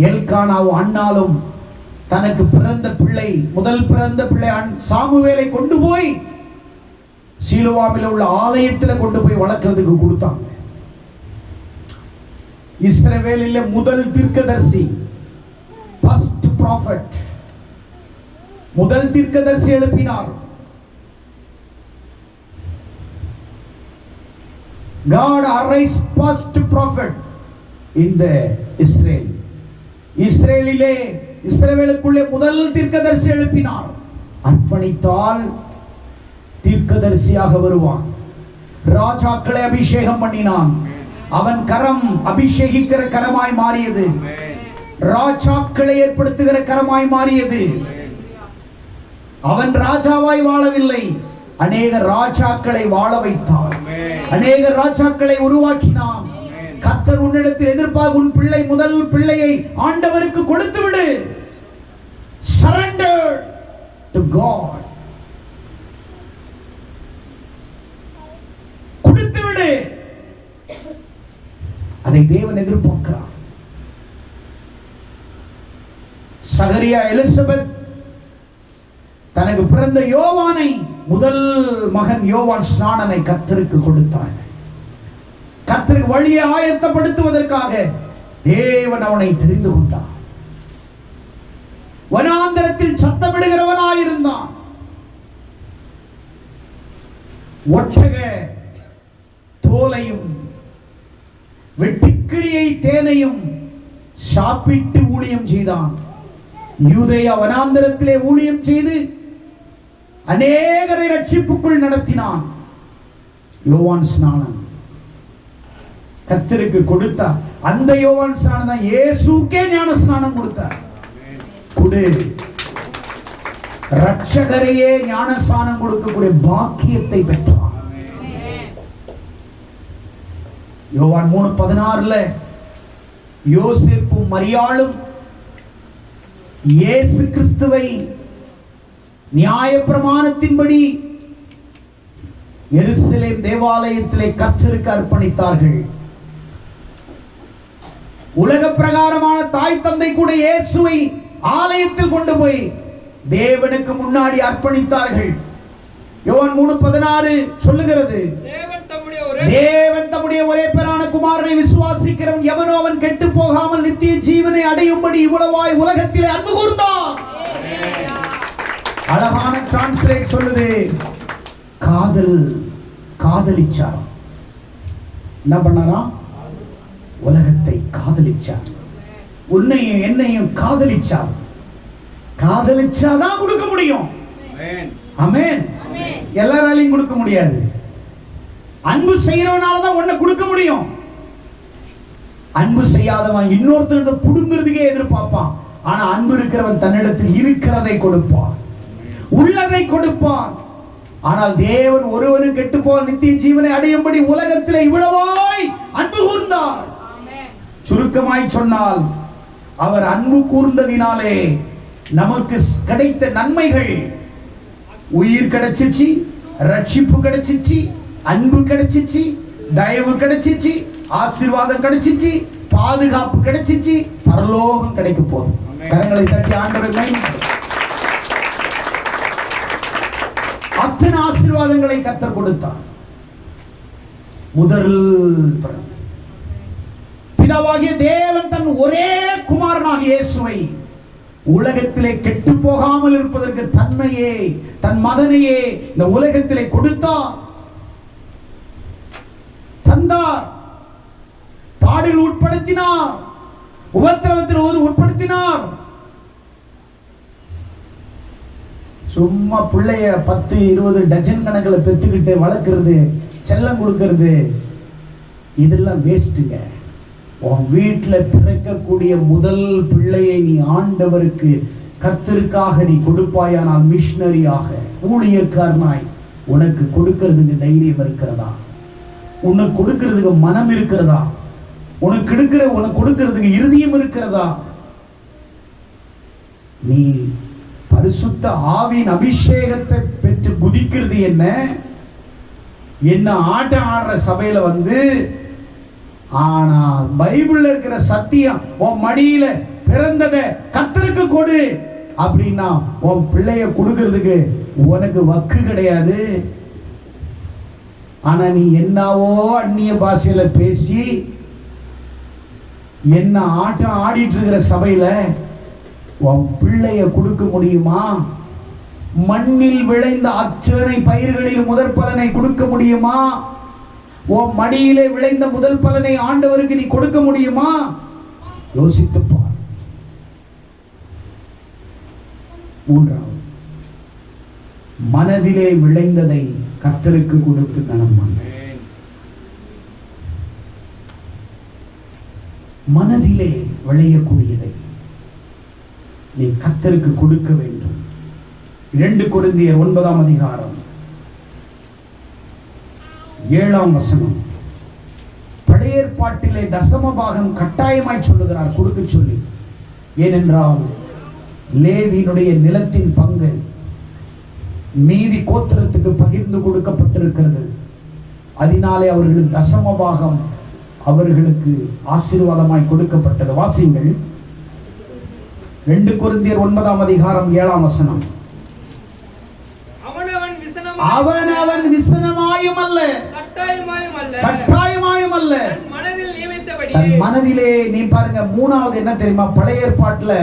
S1: எல்கானாவும் அன்னாலும் தனக்கு பிறந்த பிள்ளை, முதல் பிறந்த பிள்ளை சாமுவேலை கொண்டு போய் சீலோவாவில் உள்ள ஆலயத்தில் கொண்டு போய் வளர்க்கிறதுக்கு கொடுத்தாங்க. இஸ்ரவேலில் முதல் தீர்க்கதரிசி, ஃபர்ஸ்ட் ப்ராஃபட் முதல் தீர்க்கதரிசி எழுப்பினார். God arise first prophet in the Israel. இஸ்ரேலிலே இஸ்ரவேலுக்குள்ளே முதல் தீர்க்கதரிசி எழுப்பினார். அர்ப்பணித்தால் தீர்க்கதரிசியாக வருவான். ராஜாக்களை அபிஷேகம் பண்ணினான். அவன் கரம் அபிஷேகிக்கிற கரமாய் மாறியது. ராஜாக்களை ஏற்படுத்துகிற கரமாய் மாறியது. அவன் ராஜாவாய் வாழவில்லை, அநேக ராஜாக்களை வாழ வைத்தான். அநேக ராஜாக்களை உருவாக்கினான். கர்த்தர் உன்னிடத்தில் எதிர்பார்க்கும் உன் பிள்ளை முதல் பிள்ளையை ஆண்டவருக்கு கொடுத்து விடு. Surrender to God. கொடுத்து விடு. அதை தேவன் எதிர்பார்க்கிறார். சகரியா எலிசபெத் தனக்கு பிறந்த யோவானை, முதல் மகன் யோவான் ஸ்நானனை கர்த்தருக்கு கொடுத்தான். கர்த்தருக்கு வழியை ஆயத்தப்படுத்துவதற்காக தேவன் அவனை தெரிந்து கொண்டார். வனாந்தரத்தில் சத்தமிடுகிறவனாயிருந்தான். ஒட்டக தோலையும் வெட்டுக்கிளியை தேனையும் சாப்பிட்டு ஊழியம் செய்தான். யூதேயா வனாந்தரத்திலே ஊழியம் செய்து அநேகரை ரட்சிப்புக்குள் நடத்தினான். யோவான் ஸ்நானன் கர்த்தருக்கு கொடுத்தார். அந்த யோவான் ஸ்நானம் தான் இயேசுக்கே ஞான ஸ்நானம் கொடுத்தார். கொடு. ரட்சகரையே ஞான ஸ்நானம் கொடுக்கக்கூடிய பாக்கியத்தை பெற்றார். யோவான் 3:16 யோசேப்பும் மரியாளும் இயேசு கிறிஸ்துவை நியாயப்பிரமாணத்தின்படி எருசலேம் தேவாலயத்திலே கர்த்தருக்கு அர்ப்பணித்தார்கள். உலக பிரகாரமான தாய் தந்தை கூட இயேசுவை ஆலயத்தில் கொண்டு போய் தேவனுக்கு முன்னாடி அர்ப்பணித்தார்கள். யோவான் 3:16 சொல்லுகிறது, தேவன் தம்முடைய ஒரே பேரான குமாரனை விசுவாசிக்கிறவன் எவனோ அவன் கெட்டு போகாமல் நித்திய ஜீவனை அடையும்படி இவ்வளவாய் உலகத்திலே அன்பு கூர்ந்தார். அழகான டிரான்ஸ்லேட் சொல்லுது, காதலிச்சார். என்ன பண்ணாரா? உலகத்தை காதலிச்சார். உன்னையும் என்னையும் காதலிச்சார். காதலிச்சாதான் கொடுக்க முடியும். ஆமென். எல்லாராலையும் கொடுக்க முடியாது. அன்பு செய்யறவனாலதான் ஒன்ன கொடுக்க முடியும். அன்பு செய்யாதவன் இன்னொருத்தர் புடுங்கிறதுக்கே எதிர்பார்ப்பான். ஆனா அன்பு இருக்கிறவன் தன்னிடத்தில் இருக்கிறதை கொடுப்பான், உள்ளதை கொடுப்பான். ஆனால் தேவன் ஒருவனும் கெட்டு போல் நித்திய ஜீவனை அடையும்படி உலகத்திலே இவ்வளவாய் அன்பு கூர்ந்தார். சுருக்கமாய் சொன்னால், அவர் அன்பு கூர்ந்ததினாலே நமக்கு கிடைத்த நன்மைகள், உயிர் கிடைச்சிச்சு, ரட்சிப்பு கிடைச்சிச்சு, அன்பு கிடைச்சிச்சு, தயவு கிடைச்சிச்சு, ஆசீர்வாதம் கிடைச்சிச்சு, பாதுகாப்பு கிடைச்சிச்சு, பரலோகம் கிடைக்க போகுது. கரங்களை தட்டி ஆண்டவரை அத்தனை ஆசீர்வாதங்களை கர்த்தர் கொடுத்தார். முதல் பிதாவாகிய தேவன் தன் ஒரே குமாரனாகிய இயேசுவை உலகத்திலே கெட்டு போகாமல் இருப்பதற்கு தன்மையே, தன் மகனையே இந்த உலகத்திலே கொடுத்தார், தந்தார். பாடில் உட்படுத்தினார், உபத்திரவத்தில் உட்படுத்தினார். சும்மா பிள்ளைய 10-20 டஜன் கணக்கில் பெற்றுக்கிட்டு வளர்க்கறது, செல்லம் கொடுக்கறது, இதெல்லாம் வேஸ்ட்டுங்க. உன் வீட்டில் பிறக்கக்கூடிய முதல் பிள்ளையை நீ ஆண்டவருக்கு கர்த்தருக்காக நீ கொடுப்பாயானால், மிஷனரியாக ஊழியக்காரனாய் உனக்கு கொடுக்கிறதுக்கு தைரியம் இருக்கிறதா? உனக்கு கொடுக்கிறதுக்கு மனம் இருக்கிறதா? உனக்கு கொடுக்கிறதுக்கு இருதயம் இருக்கிறதா? நீ பரிசுத்த ஆவியின் அபிஷேகத்தை பெற்று குதிக்கிறது என்ன ஆட்டம் ஆடுற சபையில ஆனா பைபிள்ல இருக்கிற சத்தியம் உன் மடியில பிறந்ததை கர்த்தருக்கு கொடு அப்படின்னா உன் பிள்ளைய கொடுக்கிறதுக்கு உனக்கு வக்கு கிடையாது. ஆனா நீ என்னவோ அந்நிய பாஷையில பேசி என்ன ஆட்டம் ஆடிட்டு இருக்கிற சபையில உன் பிள்ளைய கொடுக்க முடியுமா? மண்ணில் விளைந்த அத்தனை பயிர்களில் முதற் பலனை கொடுக்க முடியுமா? உன் மடியிலே விளைந்த முதல் பலனை ஆண்டவருக்கு நீ கொடுக்க முடியுமா? யோசித்துப்பார். மூன்றாவது, மனதிலே விளைந்ததை கர்த்தருக்கு கொடுத்து கனம் பண்ண. மனதிலே விளையக்கூடியதை நீ கர்த்தருக்கு கொடுக்க வேண்டும். 2 கொரிந்தியர் 9ஆம் அதிகாரம் 7ஆம் வசனம். பழைய ஏற்பாட்டிலே தசம பாகம் கட்டாயமாய் சொல்லுகிறார் கொடுக்க சொல்லி. ஏனென்றால் லேவியினுடைய நிலத்தின் பங்கு மீதி கோத்திரத்துக்கு பகிர்ந்து கொடுக்கப்பட்டிருக்கிறது. அதனாலே அவர்களுக்கு தசம பாகம் அவர்களுக்கு ஆசீர்வாதமாய் கொடுக்கப்பட்டது. வாசிங்கள் 2 கொரிந்தியர் 9ஆம் அதிகாரம் 7ஆம் வசனம். அவனவன் விசனமாயும் அல்ல, கட்டாயமாயும் அல்ல, தன் மனதிலே. நீ பாருங்க, மூணாவது என்ன தெரியுமா? பழைய ஏற்பாட்டுல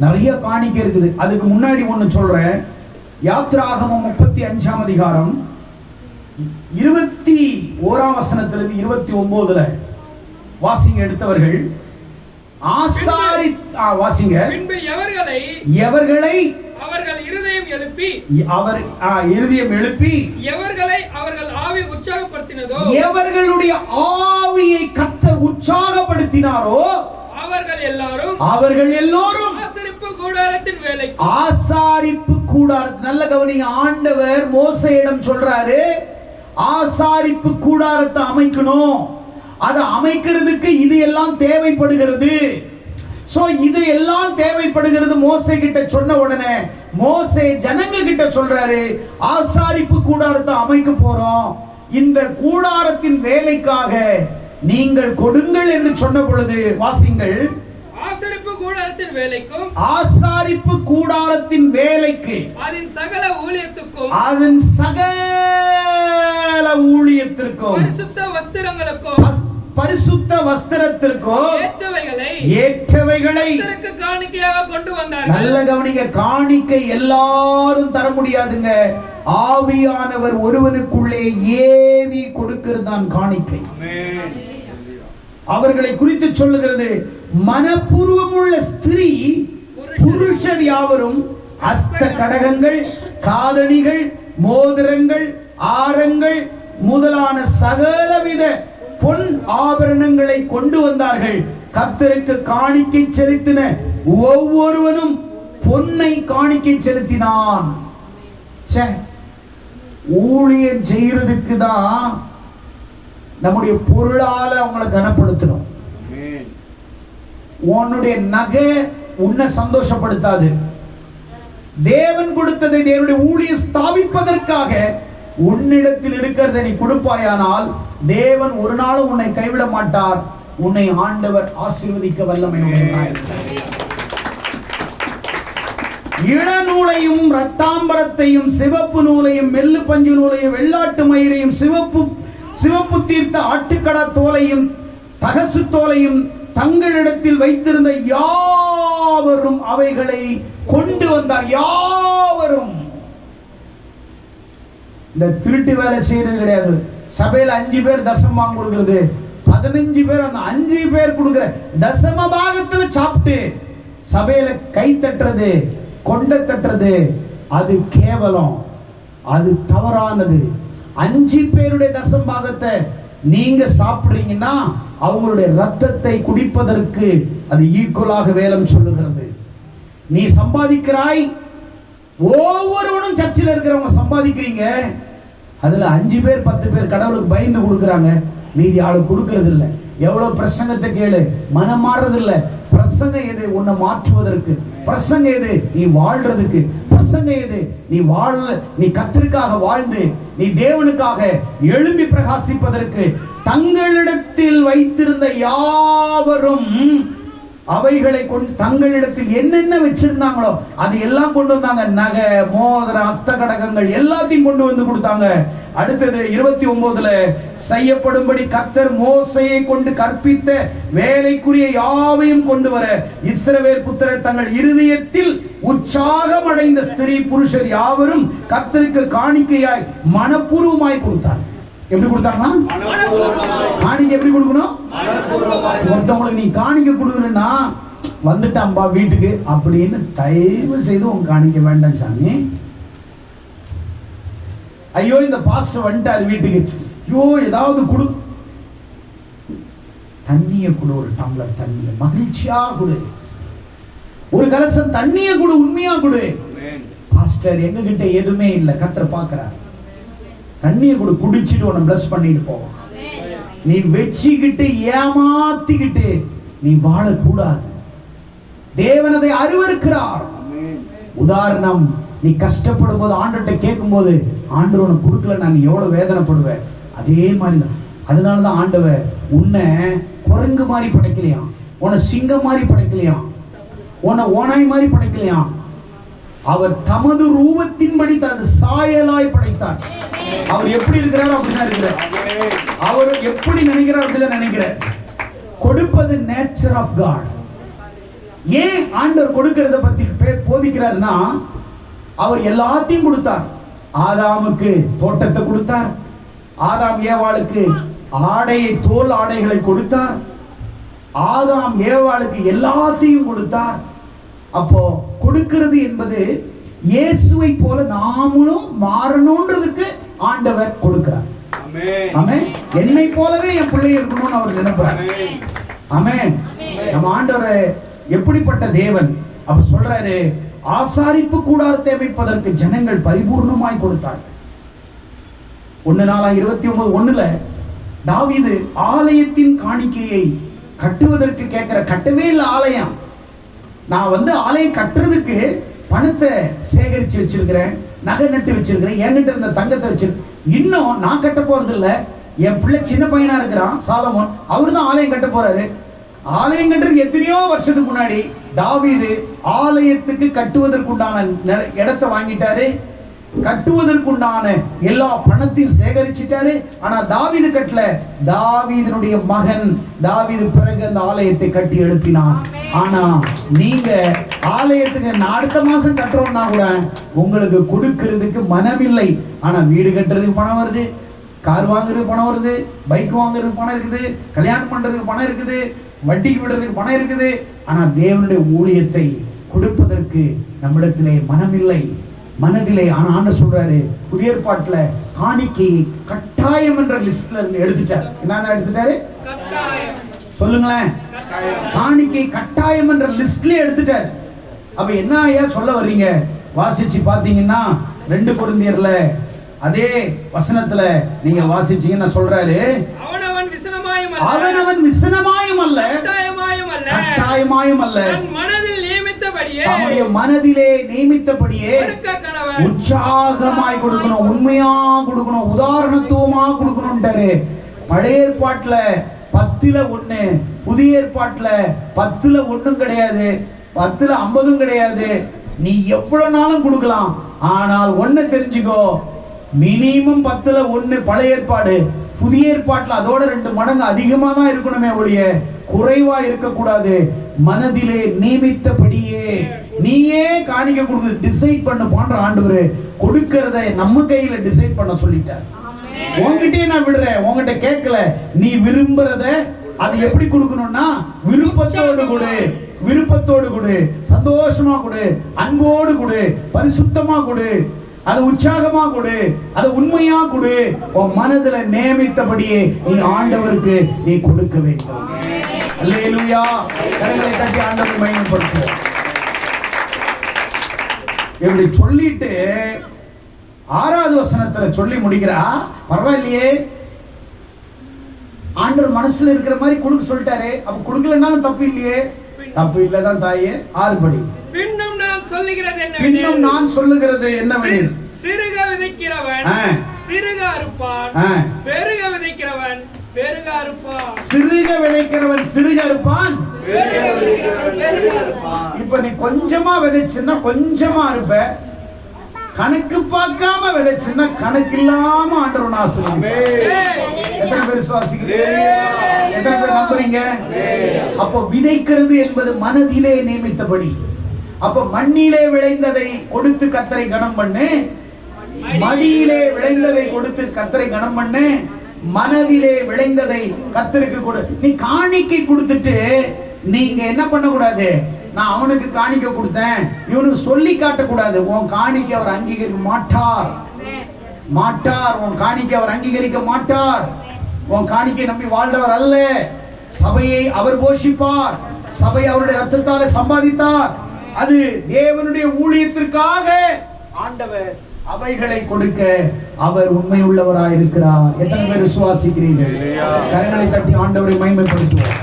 S1: நிறைய காணிக்கை இருக்குது. அதுக்கு முன்னாடி ஒண்ணு சொல்றேன். யாத்ராகமம் 35ஆம் அதிகாரம் 21ஆம் வசனத்திலிருந்து 29ல வாசிங்க. எடுத்தவர்கள் ஆசாரி வாசிங்க. எவர்களை
S2: அவர்கள் இருதயம் எழுப்பி எவர்களை அவர்கள் ஆவி உற்சாகப்படுத்தினதோ,
S1: எவர்களுடைய ஆவியை கர்த்தர் உற்சாகப்படுத்தினாரோ அவர்கள் எல்லாரும்
S2: ஆசரிப்பு கூடாரத்தின் வேலை.
S1: ஆசாரிப்பு கூடாரம். நல்ல கவனிங்க. ஆண்டவர் மோசேயிடம் சொல்றாரு, ஆசாரிப்பு கூடாரத்தை அமைக்கணும். அதை அமைக்கிறதுக்கு இது எல்லாம் தேவைப்படுகிறது. சோ இது எல்லாம் தேவைப்படுகிறது. மோசே கிட்ட சொன்ன உடனே மோசே ஜனங்க கிட்ட சொல்றாரு, ஆசாரிப்பு கூடாரத்தை அமைக்க போறோம். இந்த கூடாரத்தின் வேலைக்காக நீங்கள் கொடுங்கள் என்று சொன்ன பொழுது வாசிங்கள்.
S2: ஆசாரிப்பு கூடாரத்தின் வேலைக்கும்,
S1: ஆசாரிப்பு கூடாரத்தின் வேலைக்கு,
S2: அதன் சகல ஊழியத்துக்கும்,
S1: அதன் சகல ஊழியத்திற்கும்,
S2: பரிசுத்த வஸ்திரங்களுக்கும்,
S1: பரிசுத்த வஸ்திரத்திற்கோ ஏற்றவைகளை
S2: காணிக்கையாக கொண்டு வந்தார்கள்.
S1: நல்ல கவனிங்க. காணிக்கை எல்லாரும் தர முடியாதுங்க. ஆவியானவர் ஒருவனுக்குள்ளே ஏவி கொடுக்கிறதான் காணிக்கை. அவர்களை குறித்து சொல்லுகிறது, மனப்பூர்வமுள்ள ஸ்திரீ புருஷர் யாவரும் அஸ்த கடகங்கள், காதணிகள், மோதிரங்கள், ஆரங்கள் முதலான சகலவித பொன் ஆபரணங்களை கொண்டு வந்தார்கள். கர்த்தருக்கு காணிக்கை செலுத்தின ஒவ்வொருவனும் பொன்னை காணிக்கை செலுத்தினான். ஊழியம் செய்யறதுக்கு தான் நம்முடைய பொருளால அவங்களை கனப்படுத்தணும். உன்னுடைய நகை உன்னை சந்தோஷப்படுத்தாது. தேவன் கொடுத்ததை தேவனுடைய ஊழியம் ஸ்தாபிப்பதற்காக உன்னிடத்தில் இருக்கிறதை நீ கொடுப்பாயானால் தேவன் ஒரு நாளும் உன்னை கைவிட மாட்டார். உன்னை ஆண்டவர் ஆசீர்வதிக்க வல்லமையுடையவராய் இருக்கிறார். இளநூலையும் இரத்தாம்பரத்தையும் சிவப்பு நூலையும் மெல்லு பஞ்சு நூலையும் வெள்ளாட்டு மயிரையும் சிவப்பு தீர்த்த ஆட்டுக்கடா தோலையும் தகசு தோலையும் தங்களிடத்தில் வைத்திருந்த யாவரும் அவைகளை கொண்டு வந்தார். யாவரும். இந்த திருட்டு வேலை செய்யறது கிடையாது. சபையில 5 பேர் தசமம் கொடுக்கிறது, 15 பேர் அந்த 5 பேர் கொடுக்கிற தசம பாகத்துல சாப்பிட்டு சபையில கை தட்டுறது, கொண்ட தட்டுறது, அது கேவலம், அது தவறானது. 5 பேருடைய தசம பாகத்தை நீங்க சாப்பிடுறீங்கன்னா அவங்களுடைய ரத்தத்தை குடிப்பதற்கு அது ஈக்குவலாக வேலம் சொல்லுகிறது. நீ சம்பாதிக்கிறாய், ஒவ்வொருவனும் சர்ச்சில் இருக்கிறவங்க சம்பாதிக்கிறீங்க, அதுல 5 பேர் 10 பேர் கடவுளுக்கு பயந்து கொடுக்குறாங்க, மீதி ஆளு கொடுக்கறது இல்லை. எவ்வளவு பிரசங்கத்தை கேளு, மனம் மாறுறது இல்லை. பிரசங்கம் எது? உன்னை மாற்றுவதற்கு. பிரசங்கம் எது? நீ வாழ்றதுக்கு. பிரசங்கம் எது? நீ கர்த்தருக்காக வாழ்ந்து நீ தேவனுக்காக எழும்பி பிரகாசிப்பதற்கு. தங்களிடத்தில் வைத்திருந்த யாவரும் அவைகளை கொண்டு தங்களிடத்தில் என்னென்ன வச்சிருந்தாங்களோ அது எல்லாம் கொண்டு வந்தாங்க. நகை, மோதிரம், ஹஸ்த கடகங்கள் எல்லாத்தையும் கொண்டு வந்து கொடுத்தாங்க. அடுத்தது 29ல செய்யப்படும்படி கர்த்தர் மோசேயை கொண்டு கற்பித்த வேலைக்குரிய யாவையும் கொண்டு வர இஸ்ரவேல் புத்திரர் தங்கள் இருதயத்தில் உற்சாகம் அடைந்த ஸ்திரீ புருஷர் யாவரும் கர்த்தருக்கு காணிக்கையாய் மனப்பூர்வமாய் கொடுத்தார். எப்படி கொடுத்தாங்கன்னா, காணிக்கை எப்படி கொடுக்கணும்? ஒருத்தவங்களுக்கு நீ காணிக்கை கொடுக்குறேன்னா வந்துட்டான்பா வீட்டுக்கு அப்படின்னு தயவு செய்து உங்க காணிக்க வேண்டாம் சாமி. ஐயோ இந்த பாஸ்டர் வந்துட்டார் வீட்டுக்கு, ஐயோ ஏதாவது கொடு, தண்ணிய கொடு, ஒரு டம்ளர் தண்ணிய மகிழ்ச்சியா கொடு, ஒரு கலசம் தண்ணிய கொடு, உண்மையா கொடு. பாஸ்டர் எங்க கிட்ட எதுவுமே இல்லை, கர்த்தர் பார்க்கிறார். தண்ணிய கொடு, குடிச்சிட்டு உன்னை பிளஸ் பண்ணிட்டு போவோம். நீ வெச்சிக்கிட்டு ஏமாத்திக்கிட்டு நீ வாழக்கூடாது. தேவன் அதை அருவருக்கிறார். உதாரணம், நீ கஷ்டப்படும் போது ஆண்டவர்கிட்ட கேட்கும் போது ஆண்டவர் உனக்கு கொடுக்கல, நான் எவ்வளவு வேதனைப்படுவேன். அதே மாதிரிதான். அதனாலதான் ஆண்டவர் உன்னை குரங்கு மாதிரி படைக்கலையாம், உன்னை சிங்கம் மாதிரி படைக்கலையாம், உன்னை ஓனாய் மாதிரி படைக்கலையாம். அவர் தமது ரூபத்தின்படி தனது சாயலாய் படைத்தார். அவர் எப்படி இருக்கிறார் அப்படிதான் இருக்கிறார். அவர் எப்படி நினைக்கிறார் அப்படிதான் நினைக்கிறார். கொடுப்பது நேச்சர் ஆஃப் காட். ஏன் ஆண்டவர் கொடுக்கிறத பத்தி போதிக்கிறார்னா, அவர் எல்லாத்தையும் கொடுத்தார். ஆதாமுக்கு தோட்டத்தை கொடுத்தார், ஆதாம் ஏவாளுக்கு ஆடையை, தோல் ஆடைகளை கொடுத்தார், ஆதாம் ஏவாளுக்கு எல்லாத்தையும் கொடுத்தார். அப்போ கொடுக்கிறது என்பது இயேசுவை போல நாமளும் மாறணும்ன்றதுக்கு ஆண்டவர் கொடுக்கிறார். ஆமென். என்னை போலவே என் பிள்ளை இருக்கணும்னு அவர் நினைக்கிறார். ஆமென். நம்ம ஆண்டவர் எப்படிப்பட்ட தேவன்? அப்ப சொல்றாரு, ஆசாரிப்பு கூடாரத்தை அமைப்பதற்கு ஜனங்கள் பரிபூர்ணமாய் கொடுத்தார். 1 நாளாகமம் 29:1ல தாவீது ஆலயத்தின் காணிக்கையை கட்டுவதற்கு கேட்கிற, கட்டவே இல்லை ஆலயம். நான் ஆலயம் கட்டுறதுக்கு பணத்தை சேகரிச்சு வச்சிருக்கிறேன், நகை நட்டு வச்சிருக்கிறேன், என்கிட்ட இருந்த தங்கத்தை வச்சிருக்கேன். இன்னும் நான் கட்ட போறது இல்லை, என் பிள்ளை சின்ன பையனா இருக்கிறான் சாலமோன், அவரு தான் ஆலயம் கட்ட போறாரு. ஆலயம் கட்டுறதுக்கு எத்தனையோ வருஷத்துக்கு முன்னாடி தாவீது ஆலயத்துக்கு கட்டுவதற்குண்டான இடத்தை வாங்கிட்டாரு, கட்டுவதற்குண்டான எல்லா பணத்தையும் சேகரிச்சிட்டாரு. ஆனா தாவீது கட்டல, தாவீதினுடைய மகன் தாவீது பிறகு அந்த ஆலயத்தை கட்டி எழுப்பினான். ஆனா நீங்க ஆலயத்துக்கு அடுத்த மாசம் கட்டுறோம்னா கூட உங்களுக்கு கொடுக்கிறதுக்கு மனமில்லை. ஆனா வீடு கட்டுறதுக்கு பணம் வருது, கார் வாங்குறதுக்கு பணம் வருது, பைக் வாங்குறதுக்கு பணம் இருக்குது, கல்யாணம் பண்றதுக்கு பணம் இருக்குது, வட்டிக்கு விடுறதுக்கு பணம் இருக்குது. ஆனா தேவனுடைய ஊழியத்தை கொடுப்பதற்கு நம்மிடத்திலே மனமில்லை, மனதிலே. ஆனா ஆண்டவர் சொல்றாரு, புதிய ஏற்பாட்டுல காணிக்கையை கட்டாயம் என்ற லிஸ்ட்ல இருந்து எடுத்துட்டார். என்ன எடுத்துட்டாரு? சொல்லுங்களேன். காணிக்கை கட்டாயம் என்ற லிஸ்ட்ல எடுத்துட்டார். அப்ப என்ன ஐயா சொல்ல வர்றீங்க? வாசிச்சு பாத்தீங்கன்னா 2 கொரிந்தியர்ல அதே வசனத்துல நீங்க வாசிச்சீங்கன்னா சொல்றாரு, அவனவன் விசனமாயும் அல்ல கட்டாயமாயும் அல்ல, மனதிலே நியமித்தபடியே உற்சாகமாய் கொடுக்கணும், உண்மையா கொடுக்கணும், உதாரணத்துவமா கொடுக்கணும்ட்டாரு. பழைய ஏற்பாட்டுல 10ல் 1, புதிய ஏற்பாட்டுல 10ல் 1 கிடையாது, 10ல் 50 கிடையாது. நீ எவ்வளவு நாளும் கொடுக்கலாம். ஆனால் ஒண்ணு தெரிஞ்சுக்கோ, மினிமம் 10ல் 1 பழைய ஏற்பாடு, புதிய ஏற்பாட்டுல அதோட 2 மடங்கு அதிகமா தான் இருக்கணுமே ஒழிய குறைவா இருக்கக்கூடாது. மனதிலே நியமித்தபடியே நீயே காணிக்க கொடுத்து டிசைட் பண்ண போன்ற ஆண்டவர் கொடுக்கிறத நம்ம கையில டிசைட் பண்ண சொல்லிட்டார். உன்கிட்டயே நான் விடுறேன், உன்கிட்ட கேட்கல. நீ விரும்புறத அது எப்படி கொடுக்கணும்னா விருப்பத்தோடு கொடு, விருப்பத்தோடு கொடு, சந்தோஷமா கொடு, அன்போடு கொடு, பரிசுத்தமா கொடு, அது உற்சாகமா கொடு, அது உண்மையா கொடு. உன் மனதுல நியமித்தபடியே நீ ஆண்டவருக்கு நீ கொடுக்க வேண்டும். அல்லேலூயா. கரங்களை தட்டி ஆண்டவரை மகிமைப்படுத்துவோம். இப்படி சொல்லிட்டு 6வது வசனத்துல சொல்லி முடிக்கிறா. பரவாயில்லையே, ஆண்டவர் மனசுல இருக்கிற மாதிரி கொடுக்க சொல்லிட்டாரு. அப்ப கொடுக்கலன்னாலும் தப்பு இல்லையே. தப்பு இல்லதான் தாயே. 6 படி.
S2: பின்னும்
S1: நான் சொல்லுகிறது என்னவெனில்,
S2: சிறுக விதைக்கிறவன் சிறுக அறுப்பான், பெருக விதைக்கிறவன் பெருக அறுப்பான்.
S1: சிறுக விதைக்கிறவன் சிறுக இருப்பான்.
S2: பெருக விதைக்கிறவன் பெருக அறுப்பான்.
S1: இப்ப நீ கொஞ்சமா விதைச்சுன்னா கொஞ்சமா இருப்ப, கணக்கு பார்க்காம விதைச்சுன்னா கணக்கு இல்லாம ஆண்டவன் ஆசீர்வதிப்பார். எத்தனை பேர் விசுவாசிக்கிறீங்க? எத்தனை பேர் நம்புறீங்க? அப்போ விதைக்கிறது என்பது மனதிலே நியமித்தபடி. அப்ப மண்ணிலே விளைந்ததை கொடுத்து கர்த்தரை கனம் பண்ணு, மடியிலே விளைந்ததை கொடுத்து கர்த்தரை கனம் பண்ணு, மனதிலே விளைந்ததை கர்த்தருக்கு கொடு. நீ காணிக்கை கொடுத்துட்டு நீங்க என்ன பண்ண கூடாது? நான் அவனுக்கு காணிக்கை கொடுத்தேன் இவனுக்கு சொல்லி காட்டக்கூடாது. உன் காணிக்கை அவர் அங்கீகரிக்க மாட்டார். உன் காணிக்கை அவர் அங்கீகரிக்க மாட்டார். உன் காணிக்கை நம்பி வாழ்ந்தவர் அல்ல. சபையை அவர் போஷிப்பார். சபை அவருடைய ரத்தத்தாலே சம்பாதித்தார். அது தேவனுடைய ஊழியத்திற்காக ஆண்டவர் அவைகளை கொடுக்க அவர் உண்மை உள்ளவராய் இருக்கிறார். எத்தனை பேர் விசுவாசிக்கிறீர்கள்? கரங்களை தட்டி ஆண்டவரை மகிமைப்படுத்துவோம்.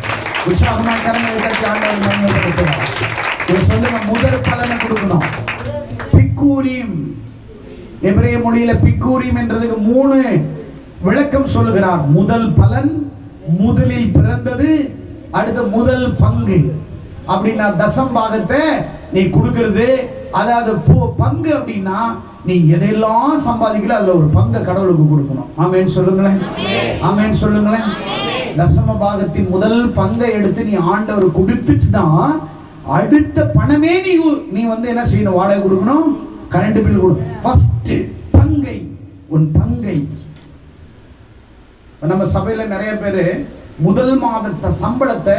S1: உற்சாகமான கரங்களை தட்டி ஆண்டவரை மகிமைப்படுத்துவோம். சொல்லுங்க, முதல் பலனை கொடுக்கணும். பிக்கூரீம், எபிரேய மொழியில பிக்கூரீம் என்றதுக்கு 3 விளக்கம் சொல்லுகிறார். முதல் பலன், முதலில் பிறந்தது, அடுத்த முதல் பங்கு. அப்படின்னா தசம் பாகத்தை நீ கொடுக்கிறது. அதாவது பங்கு அப்படின்னா நீ எதையெல்லாம் சம்பாதிக்கல அதுல ஒரு பங்கை கடவுளுக்கு கொடுக்கணும். ஆமென் சொல்லுங்களேன். ஆமென் சொல்லுங்களேன். தசம பாகத்தின் முதல் பங்கை எடுத்து நீ ஆண்டவர் கொடுத்துட்டு தான் அடுத்த பணமே நீ வந்து என்ன செய்யணும்? வாடகை கொடுக்கணும், கரண்ட் பில் கொடுக்கணும். ஃபர்ஸ்ட் பங்கை, உன் பங்கை. நம்ம சபையில நிறைய பேர் முதல் மாதத்தை சம்பளத்தை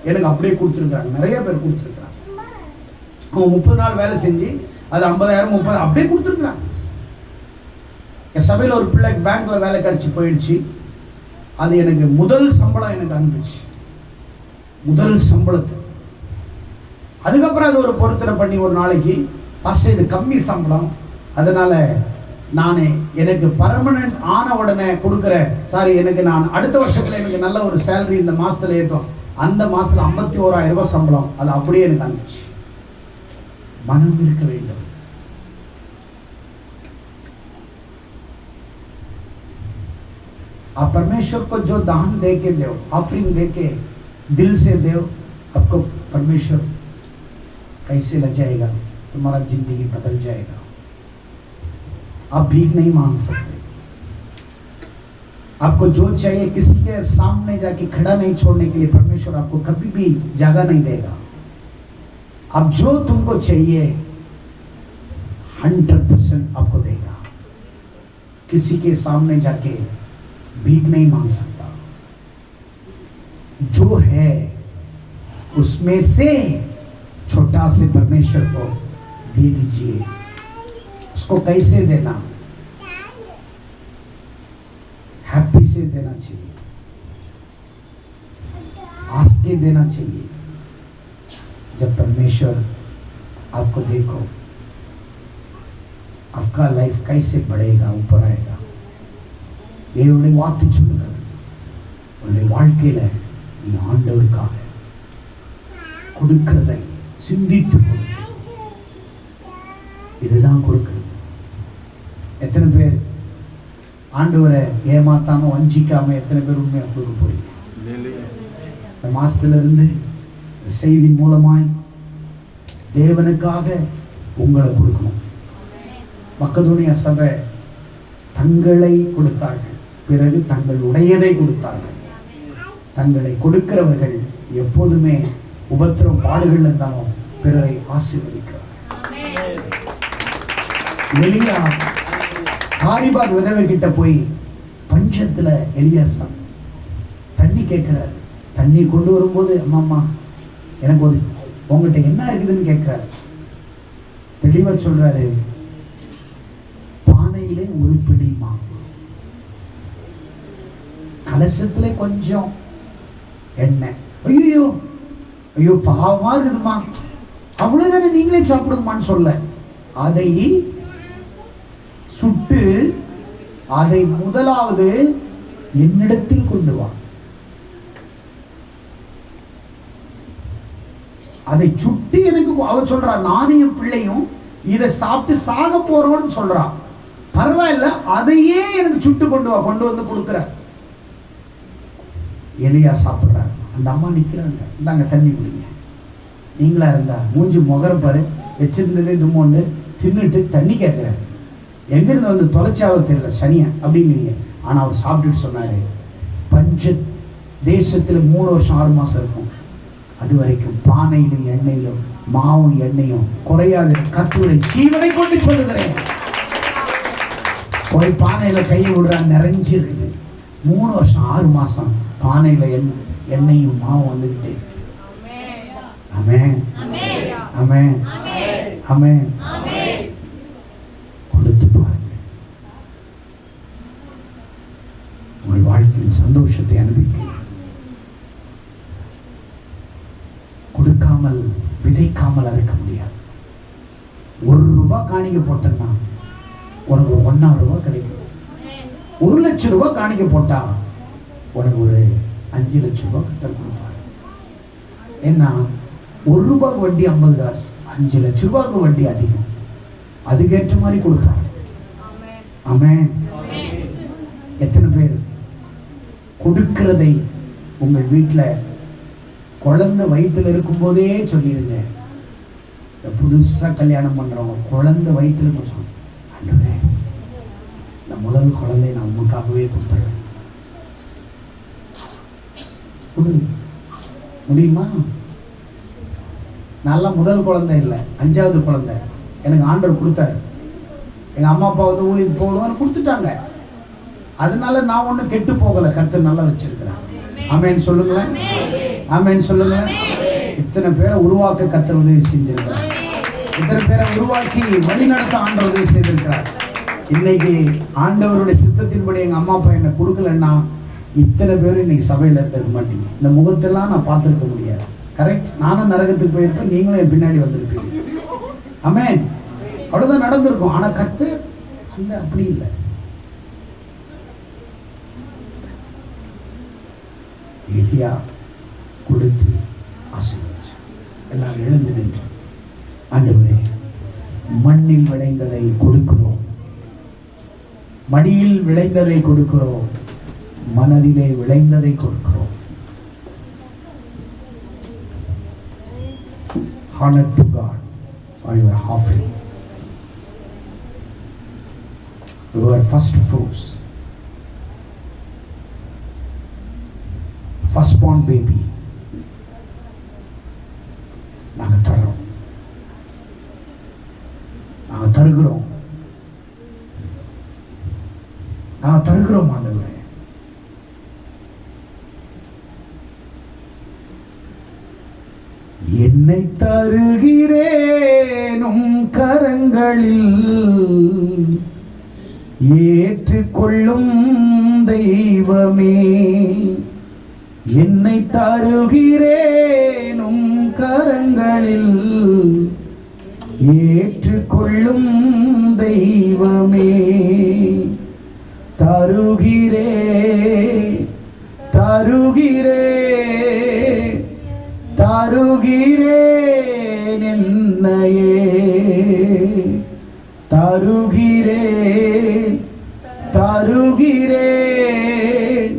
S1: எனக்கு அப்படியே கொடுத்துருக்காங்க. நிறைய பேர் கொடுத்துருக்காங்க. அவங்க 30 நாள் வேலை செஞ்சு அது 50,000 30 அப்படியே கொடுத்துருக்காங்க. என் சபையில் ஒரு பிள்ளை பேங்க்ல வேலை கிடைச்சி போயிடுச்சு. அது எனக்கு முதல் சம்பளம் எனக்கு அனுப்பிச்சு, முதல் சம்பளத்தை. அதுக்கப்புறம் அது ஒரு பொருத்தனை பண்ணி ஒரு நாளைக்கு ஃபர்ஸ்ட் இது கம்மி சம்பளம், அதனால நான் எனக்கு பர்மனன்ட் ஆன உடனே கொடுக்குற எனக்கு நான் அடுத்த வருஷத்துல எனக்கு நல்ல ஒரு சேலரி இந்த மாசத்துல ஏற்றும். அந்த மாசத்துல 51,000 ரூபாய் சம்பளம். அது அப்படியே எனக்கு அனுப்பிச்சு. மனம் இருக்க வேண்டும். आप परमेश्वर को जो दान दे के दो, ऑफरिंग दे के दिल से दो, आपको परमेश्वर कैसे ले जाएगा? तुम्हारा जिंदगी बदल जाएगा. आप भीख नहीं मांग सकते. आपको जो चाहिए किसी के सामने जाके खड़ा नहीं छोड़ने के लिए परमेश्वर आपको कभी भी जगह नहीं देगा. अब जो तुमको चाहिए 100% आपको देगा. किसी के सामने जाके भीख नहीं मांग सकता. जो है उसमें से छोटा से परमेश्वर को दे दीजिए. उसको कैसे देना? हैप्पी से देना चाहिए, आस के देना चाहिए. जब परमेश्वर आपको देखो, आपका लाइफ कैसे बढ़ेगा, ऊपर आएगा. தேவனுடைய வார்த்தை சொல்லுகிறது, உன்னுடைய வாழ்க்கையில நீ ஆண்டவருக்காக கொடுக்கிறதை சிந்தித்து கொடு. இதுதான் கொடுக்கிறது. எத்தனை பேர் ஆண்டவரை ஏமாத்தாம வஞ்சிக்காம எத்தனை பேர் உண்மையா கொடுக்க போறீங்க? இந்த மாசத்துல இருந்து செய்தி மூலமாய் தேவனுக்காக உங்களை கொடுக்கணும். மக்கதோனியா சபை தங்களை கொடுத்தார்கள், பிறகு தங்கள் உடையதை கொடுத்தார்கள். தங்களை கொடுக்கிறவர்கள் எப்போதுமே உபத்திரம் பாடுகள் இருந்தாலும் பிறரை ஆசீர்வதிக்கிறார். எலியா சாரிபாத் விதவை கிட்ட போய் பஞ்சத்துல எலியாசா தண்ணி கேட்கிறார். தண்ணி கொண்டு வரும்போது அம்மா எனக்கு ஒரு உங்கள்கிட்ட என்ன இருக்குதுன்னு கேட்கிறார். தெளிவா சொல்றாரு, பானையிலே ஒரு பிடி மாவு, கலசத்துல கொஞ்சம் எண்ணெய். ஐயோ ஐயோ பாவமா இருக்குதுமா, அவ்வளவுதானே நீங்களே சாப்பிடுங்கம்மான்னு சொல்ல, அதை சுட்டு அதை முதலாவது என்னிடத்தில் கொண்டு வா. அதை சுட்டு எனக்கு அவர் சொல்றா, நானும் என் பிள்ளையும் இதை சாப்பிட்டு சாக போறோம்னு சொல்றா. பரவாயில்ல, அதையே எனக்கு சுட்டு கொண்டு வா, கொண்டு வந்து கொடுக்குற. எலியா சாப்பிட்றாரு. அந்த அம்மா நிற்கிறாங்க, இந்தாங்க தண்ணி குடிங்க. நீங்களா இருந்தா மூஞ்சி முகர பாரு, வச்சிருந்ததே தும்மோண்டு தின்னுட்டு தண்ணி கேட்குறாரு. எங்கிருந்து வந்து தொலைச்சாவ தெரியல சனியா அப்படிங்கிறீங்க. ஆனால் அவர் சாப்பிட்டுட்டு சொன்னார், பஞ்ச தேசத்தில் 3 வருஷம் 6 மாதம் இருக்கும், அது வரைக்கும் பானையிலும் எண்ணெயிலும் மாவும் எண்ணெயும் குறையாத கர்த்தருடைய ஜீவனை கொண்டு சொல்லுகிறேன். போய் பானையில கையை விடுறா, நிறைஞ்சிருக்குது. 3 வருஷம் 6 மாசம் பானையில எண்ணெயும் மாவும் வந்துக்கிட்டு. ஆமென், ஆமென், ஆமென். கொடுத்து பாருங்க, உங்கள் வாழ்க்கையின் சந்தோஷத்தை அனுபவிக்க. கொடுக்காமல் விதைக்காமல் அறுக்க முடியாது. 1 ரூபாய் காணிக்க போட்டேன்னா உனக்கு 1,000 ரூபாய் கிடைக்கும். 1 லட்சம் ரூபாய் காணிக்க போட்டா உனக்கு ஒரு 5 லட்சம் ரூபாய் கத்தர் கொடுப்பாரு. ஏன்னா 1 ரூபாய்க்கு வட்டி 50 காசு, 5 லட்சம் ரூபாய்க்கு வட்டி அதிகம். அதுக்கேற்ற மாதிரி கொடுப்பாரு. ஆமென். எத்தனை பேர் கொடுக்கிறதை உங்கள் வீட்டில் குழந்தை வயிற்றுல இருக்கும் போதே சொல்லிடுங்க. புதுசா கல்யாணம் பண்றவங்க குழந்தை வயிற்றுல சொல்லுங்க, ஆண்டவரே இந்த முதல் குழந்தை நான் உங்களுக்காகவே கொடுத்துறேன். முடியுமா? நல்லா முதல் குழந்தை இல்லை, 5வது குழந்தை எனக்கு ஆண்டவர் கொடுத்தாரு. எங்க அம்மா அப்பா வந்து ஊழியர் போடுவான்னு கொடுத்துட்டாங்க. அதனால நான் ஒன்றும் கெட்டு போகலை, கர்த்தர் நல்லா வச்சிருக்கிறேன். ஆமென் சொல்லுங்களேன், ஆமென் சொல்லுங்களேன். இத்தனை பேரை உருவாக்க கர்த்தர் உதவி செஞ்சிருக்கிறார். இத்தனை பேரை உருவாக்கி வழிநடத்த ஆண்டவர் உதவி செய்திருக்கிறார். இன்னைக்கு ஆண்டவருடைய சித்தத்தின்படி எங்க அம்மா அப்பா என்ன கொடுக்கலன்னா இத்தனை பேரும் இன்னைக்கு சபையில் இருந்திருக்க மாட்டீங்க. இந்த முகத்தெல்லாம் நான் பார்த்துருக்க முடியாது. கரெக்ட். நானும் நரகத்துக்கு போயிருப்பேன், நீங்களும் என் பின்னாடி வந்திருப்பீங்க. ஆமென். அவ்வளவுதான் நடந்திருக்கும். ஆனா கர்த்தர் அந்த அப்படி இல்லை. எலியா கொடுத்து ஆசீர்வதிச்சு எல்லாம் எழுந்து நின்று, ஆண்டவரே மண்ணில் விளைந்ததை கொடுக்கிறோம், மடியில் விளைந்ததை கொடுக்கிறோம், மனதிலே விளைந்ததை கொடுக்கிறோம். Honor to God for your offering, your first fruits, firstborn baby. நாங்கள் தர்றோம், நாங்கள் தருகிறோம், நாங்கள் தருகிறோம். ஆண்டவரே என்னை தருகிறேனும் கரங்களில், ஏற்றுக்கொள்ளும் தெய்வமே. என்னை தருகிறேனும் கரங்களில், ஏற்றுக்கொள்ளும் தெய்வமே. தருகிறே தருகிறே தருகிறேன் என்னையே, தருகிறேன் தருகிறேன்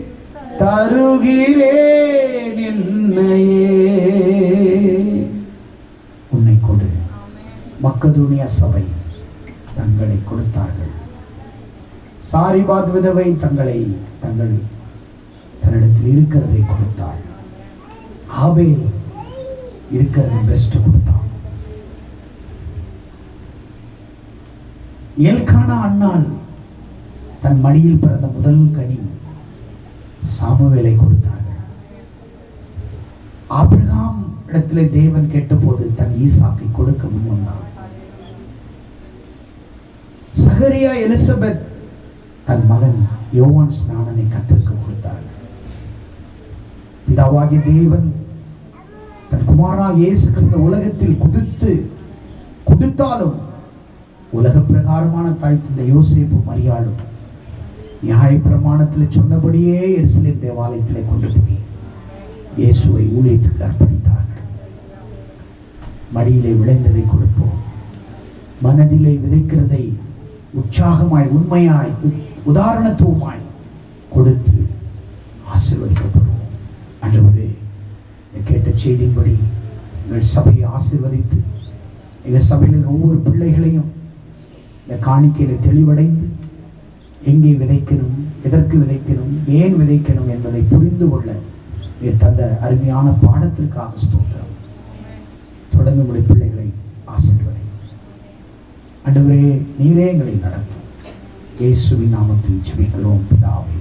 S1: தருகிறேன் என்னையே. உன்னை கொடு. மக்கதுனியா சபை தங்களை கொடுத்தார்கள். சாரிபாத் விதவை தன்னிடத்தில் இருக்கிறதை கொடுத்தாள். ஆபேல் இருக்கிறது பெஸ்ட் கொடுத்தான். எல்கானா அண்ணாள் தன் மடியில் பிறந்த முதல் கனி சாமுவேலை கொடுத்தார்கள். ஆபிரகாம் இடத்திலே தேவன் கேட்டபோது தன் ஈசாக்கை கொடுக்க முன் வந்தான். சகரியா எலிசபெத் தன் மகன் யோவான் ஸ்நானனை கர்த்தருக்கு கொடுத்தார். பிதாவாகிய தேவன் தன் குமாரனாகிய இயேசு கிறிஸ்து உலகத்தில் கொடுத்தாலும் உலக பிரகாரமான தாய் தந்தை யோசேப்பு மரியாளும் நியாய பிரமாணத்தில் சொன்னபடியே எருசலேம் தேவாலயத்திலே கொண்டு போய் இயேசுவை ஊழியத்துக்கு அர்ப்பணித்தார்கள். மடியிலே விளைந்ததை கொடுப்போம். மனதிலே விதைக்கிறதை உற்சாகமாய், உண்மையாய், உதாரணத்துவமாய் கொடுத்து ஆசீர்வதிக்கப்படுவோம். ஆண்டவரே, கேட்ட செய்தியின்படி எங்கள் சபையை ஆசீர்வதித்து எங்கள் சபையில் ஒவ்வொரு பிள்ளைகளையும் இந்த காணிக்கையில் தெளிவடைந்து எங்கே விதைக்கணும், எதற்கு விதைக்கணும், ஏன் விதைக்கணும் என்பதை புரிந்து கொள்ள நீர் தந்த அருமையான பாடத்திற்காக ஸ்தோத்திரம். தொடர்ந்து உடைய பிள்ளைகளை ஆசீர்வதி. ஆண்டவரே, நீரே எங்களை நடத்தும். இயேசுவின் நாமத்தில் ஜெபிக்கிறோம் பிதாவே.